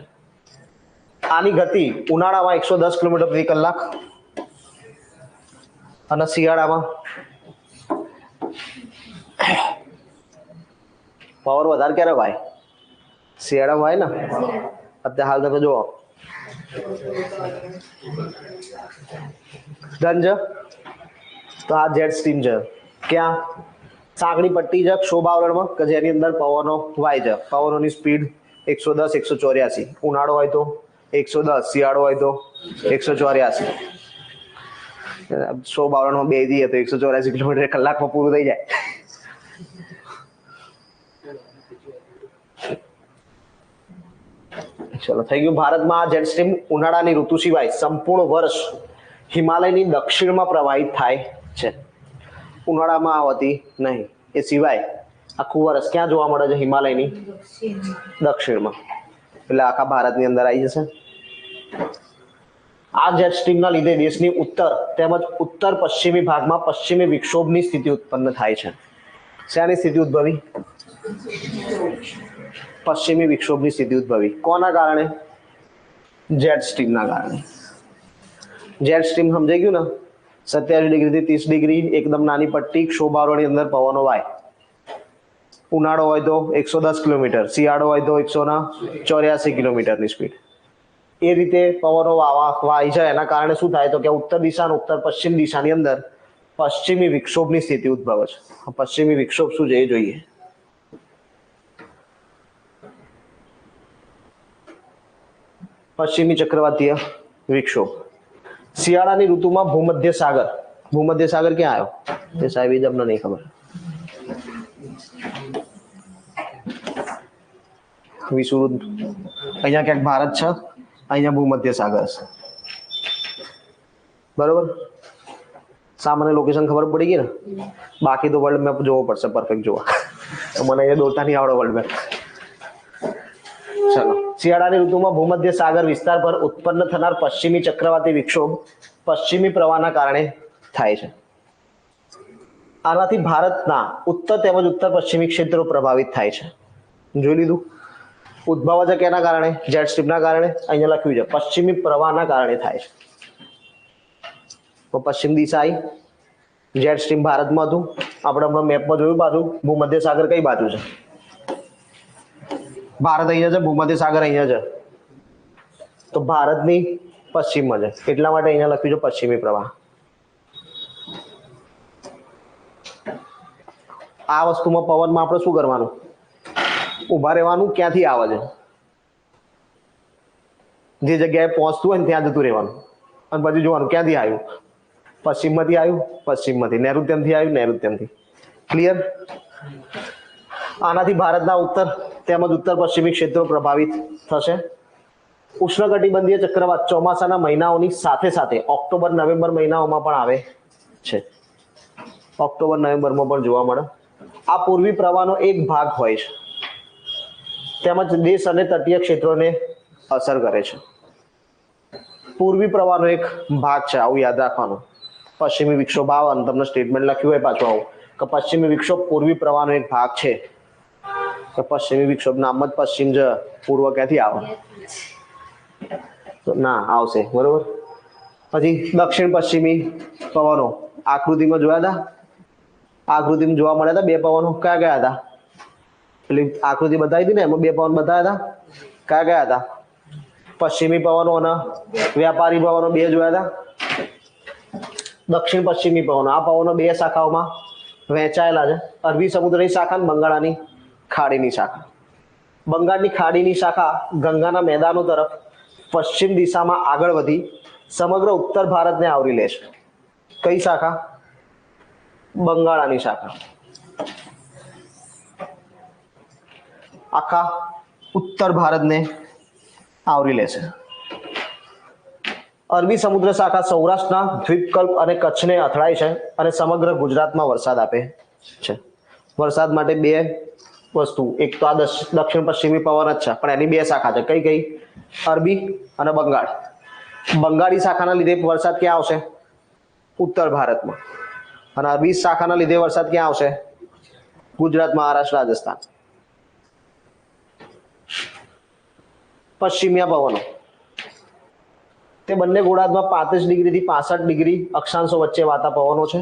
આની ગતિ ઉનાળામાં 110 કિલોમીટર પ્રતિ કલાક અને શિયાળામાં પાવર વધારે ક્યારે ભાઈ? શિયાળામાં હોય ને. અત્યારે હાલ તમે જુઓ ડન છે. તો આ જેટ સ્ટ્રીમ છે. ક્યાં? સાંકડી પટ્ટી છે ક્ષોભાવરણમાં કે જેની અંદર પવનો વાય છે. પવનોની સ્પીડ 110 184. ઉનાળો હોય તો 110, શિયાળો હોય તો 184. ક્ષોભાવરણમાં બે જઈએ તો 184 કિલોમીટર કલાકમાં પૂરું થઈ જાય. ચલો, થઈ ગયું. ભારતમાં જેટ સ્ટ્રીમ ઉનાળાની ઋતુ સિવાય સંપૂર્ણ વર્ષ હિમાલયની દક્ષિણમાં પ્રવાહિત થાય છે. ઉનાળામાં આવતી નહીં, એ સિવાય આખું વર્ષ ક્યાં જોવા મળે છે? હિમાલયની દક્ષિણમાં. એટલે આખા ભારતની અંદર આવી જશે. આ જેટ સ્ટ્રીમના લીધે દેશની ઉત્તર તેમજ ઉત્તર પશ્ચિમી ભાગમાં પશ્ચિમી વિક્ષોભની સ્થિતિ ઉત્પન્ન થાય છે. શાની સ્થિતિ ઉદ્ભવી? પશ્ચિમી વિક્ષોભની સ્થિતિ ઉદ્ભવી. કોના કારણે? જેટ સ્ટ્રીમના કારણે. જેટ સ્ટ્રીમ સમજાઈ ગયું ને? 27 ડિગ્રીથી 30 ડિગ્રી એકદમ નાની પટ્ટી ક્ષોભારોની અંદર પવનો વાય. ઉનાળો હોય તો 110 કિલોમીટર, શિયાળો હોય તો 184 કિલોમીટરની સ્પીડ. એ રીતે પવનો વાય છે. એના કારણે શું થાય તો કે ઉત્તર દિશા અને ઉત્તર પશ્ચિમ દિશાની અંદર પશ્ચિમી વિક્ષોભની સ્થિતિ ઉદ્ભવે છે. પશ્ચિમી વિક્ષોભ શું છે એ જોઈએ. પશ્ચિમી ચક્રવાતીય વિક્ષોભ. શિયાળાની ઋતુમાં ભૂમધ્ય સાગર. ભૂમધ્ય સાગર ક્યાં આવ્યો? તે સાહેબ એ જ અમને નહીં ખબર. વિષુવવૃત્ત અહીંયા ક્યાંક ભારત છે, અહીંયા ભૂમધ્ય સાગર છે. બરોબર? સામાન્ય લોકેશન ખબર પડી ગઈ ને? બાકી તો વર્લ્ડ મેપ જોવો પડશે, પરફેક્ટ જોવા. મને અહીંયા દોરતા નહીં આવડે વર્લ્ડ મેપ. ચલો, શિયાળાની ઋતુમાં ભૂમધ્ય સાગર વિસ્તાર પર ઉત્પન્ન થનાર પશ્ચિમી ચક્રવાતી વિક્ષોભ પશ્ચિમી પ્રવાહના કારણે થાય છે. આનાથી ભારતના ઉત્તર તેમજ ઉત્તર પશ્ચિમી ક્ષેત્રો પ્રભાવિત થાય છે. જોઈ લીધું? ઉદ્ભવ છે કેના કારણે? જેટ સ્ટ્રીમના કારણે. અહીંયા લખ્યું છે પશ્ચિમી પ્રવાહના કારણે થાય છે. તો પશ્ચિમ દિશા આવી, જેટ સ્ટ્રીમ ભારતમાં હતું. આપણે હમણાં મેપમાં જોયું બાજુ ભૂમધ્ય સાગર કઈ બાજુ છે? ભારત અહીંયા છે, ભૂમધ્ય સાગર અહીંયા છે. તો ભારતની પશ્ચિમમાં છે, એટલા માટે અહીંયા લખ્યું છે પશ્ચિમી પ્રવાહ. આ વસ્તુમાં પવનમાં આપણે શું કરવાનું? ઉભા રહેવાનું. ક્યાંથી આવે છે? જે જગ્યાએ પહોંચતું હોય ને ત્યાં જતું રહેવાનું અને પછી જોવાનું ક્યાંથી આવ્યું. પશ્ચિમમાંથી આવ્યું, પશ્ચિમમાંથી. નૈઋત્યમથી આવ્યું, નૈઋત્યમથી. ક્લિયર? આનાથી ભારતના ઉત્તર તેમજ ઉત્તર પશ્ચિમી ક્ષેત્રો પ્રભાવિત થશે. ઉષ્ણકટિબંધીય ચક્રવાત ચોમાસાના મહિનાઓની સાથે સાથે ઓક્ટોબર નવેમ્બર મહિનાઓમાં પણ આવે છે. ઓક્ટોબર નવેમ્બરમાં પણ જોવા મળે. આ પૂર્વી પ્રવાહનો એક ભાગ હોય છે તેમજ દેશ અને તટીય ક્ષેત્રોને અસર કરે છે. પૂર્વી પ્રવાહનો એક ભાગ છે, આવું યાદ રાખવાનું. પશ્ચિમી વિક્ષોભ આવે અને તમને સ્ટેટમેન્ટ લખ્યું હોય પાછું આવું કે પશ્ચિમી વિક્ષોભ પૂર્વી પ્રવાહનો એક ભાગ છે. કે પશ્ચિમી વિક્ષોભ નામ જ પશ્ચિમ છે, પૂર્વ ક્યાંથી આવે? તો ના આવશે. બરોબર. પછી દક્ષિણ પશ્ચિમી પવનો આકૃતિમાં જોયા હતા. આકૃતિમાં જોવા મળ્યા હતા બે પવનો. કયા કયા હતા? પેલી આકૃતિ બતાવી હતી ને, એમાં બે પવન બતાવ્યા હતા. કયા કયા હતા? પશ્ચિમી પવનો અને વ્યાપારી પવનો બે જોયા હતા. દક્ષિણ પશ્ચિમી પવનો, આ પવનો બે શાખાઓમાં વહેંચાયેલા છે. અરબી સમુદ્રની શાખા અને બંગાળની ખાડીની શાખા. બંગાળની ખાડીની શાખા ગંગાના મેદાનો તરફ પશ્ચિમ દિશામાં આગળ વધી સમગ્ર ઉત્તર ભારતને આવરી લે છે. કઈ શાખા? બંગાળાની શાખા. આખા ઉત્તર ભારતને આવરી લે છે. અરબી સમુદ્ર શાખા સૌરાષ્ટ્રના દ્વીપકલ્પ અને કચ્છને અથડાય છે અને સમગ્ર ગુજરાતમાં વરસાદ આપે છે. વરસાદ માટે બે વસ્તુ, એક તો આ દક્ષિણ પશ્ચિમી પવન જ છે, પણ એની બે શાખા છે. કઈ કઈ? અરબી અને બંગાળ. બંગાળી શાખાના લીધે વરસાદ ક્યાં આવશે? ઉત્તર ભારતમાં. અને અરબી શાખાના લીધે વરસાદ ક્યાં આવશે? ગુજરાત, મહારાષ્ટ્ર, રાજસ્થાન. પશ્ચિમિયા પવનો તે બંને ગોળાર્ધમાં 35 ડિગ્રીથી 65 ડિગ્રી અક્ષાંશો વચ્ચે વાતા પવનો છે.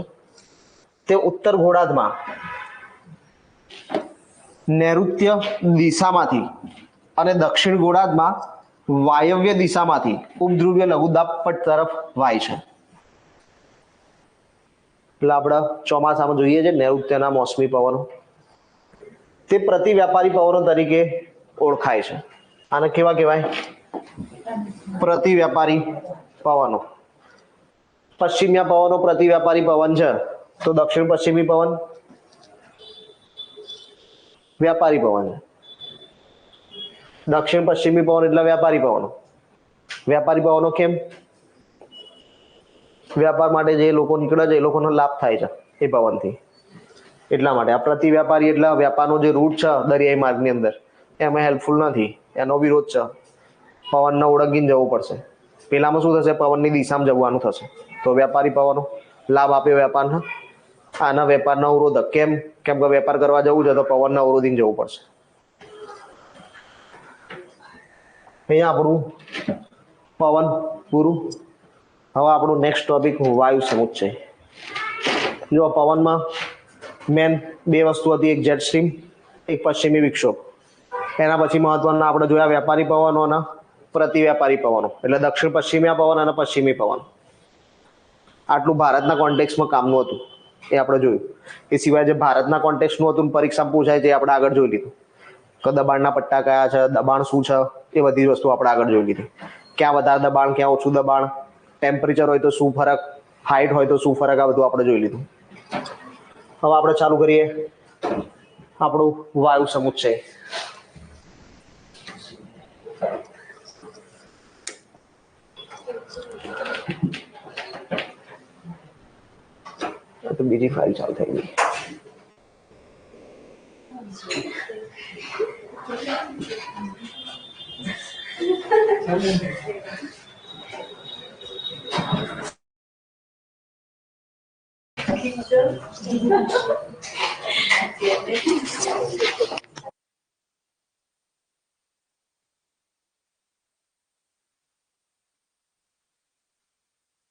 તે ઉત્તર ગોળાર્ધમાં નૈઋત્ય દિશામાંથી અને દક્ષિણ ગોળાર્ધમાં વાયવ્ય દિશામાંથી ઉપધ્રુવીય લઘુદાબ પટ્ટ તરફ વાય છે. એટલે આપણે ચોમાસામાં જોઈએ છે નૈઋત્યના મોસમી પવનો. તે પ્રતિ વ્યાપારી પવનો તરીકે ઓળખાય છે. આને કેવા કહેવાય? પ્રતિ વ્યાપારી પવનો. પશ્ચિમિયા પવનો પ્રતિ વ્યાપારી પવન છે, તો દક્ષિણ પશ્ચિમી પવન વ્યાપારી પવન છે. દક્ષિણ પશ્ચિમી પવન એટલે વ્યાપારી પવનો. વ્યાપારી પવનો કેમ? વ્યાપાર માટે જે લોકો નીકળે છે એ લોકોનો લાભ થાય છે એ પવનથી. એટલા માટે આ પ્રતિ વ્યાપારી એટલે વ્યાપારનો જે રૂટ છે દરિયાઈ માર્ગની અંદર એમાં હેલ્પફુલ નથી, એનો વિરોધ છે. પવનને ઓળંગીને જવું પડશે. પેલામાં શું થશે? પવનની દિશામાં જવાનું થશે. તો વેપારી પવનો લાભ આપે વેપારને. આના વેપારના અવરોધક. કેમ? કેમ કે વેપાર કરવા જવું છે તો પવનને અવરોધીને જવું પડશે. અહીંયા આપણું પવન પૂરું. હવે આપણું નેક્સ્ટ ટોપિક વાયુ સમુચ્ચય. જો પવનમાં મેન બે વસ્તુ હતી, એક જેટ સ્ટ્રીમ, એક પશ્ચિમી વિક્ષોભ. એના પછી મહત્વના આપણે જોયા વેપારી પવનો અને પ્રતિ વેપારી પવનો, એટલે દક્ષિણ પશ્ચિમી પવન અને પશ્ચિમી પવન. આટલું ભારતના કોન્ટેક્સમાં કામનું હતું એ આપણે જોયું. એ સિવાય જે ભારતના કોન્ટેક્સનું હતું પરીક્ષામાં પૂછાય છે આપણે આગળ જોઈ લીધું કે દબાણના પટ્ટા કયા છે, દબાણ શું છે, એ બધી વસ્તુ આપણે આગળ જોઈ લીધી. ક્યાં વધારે દબાણ, ક્યાં ઓછું દબાણ, ટેમ્પરેચર હોય તો શું ફરક, હાઇટ હોય તો શું ફરક, આ બધું આપણે જોઈ લીધું. હવે આપણે ચાલુ કરીએ આપણું વાયુ સમુચ્ચય. તો બીજી ફાઇલ ચાલુ થઈ ગઈ.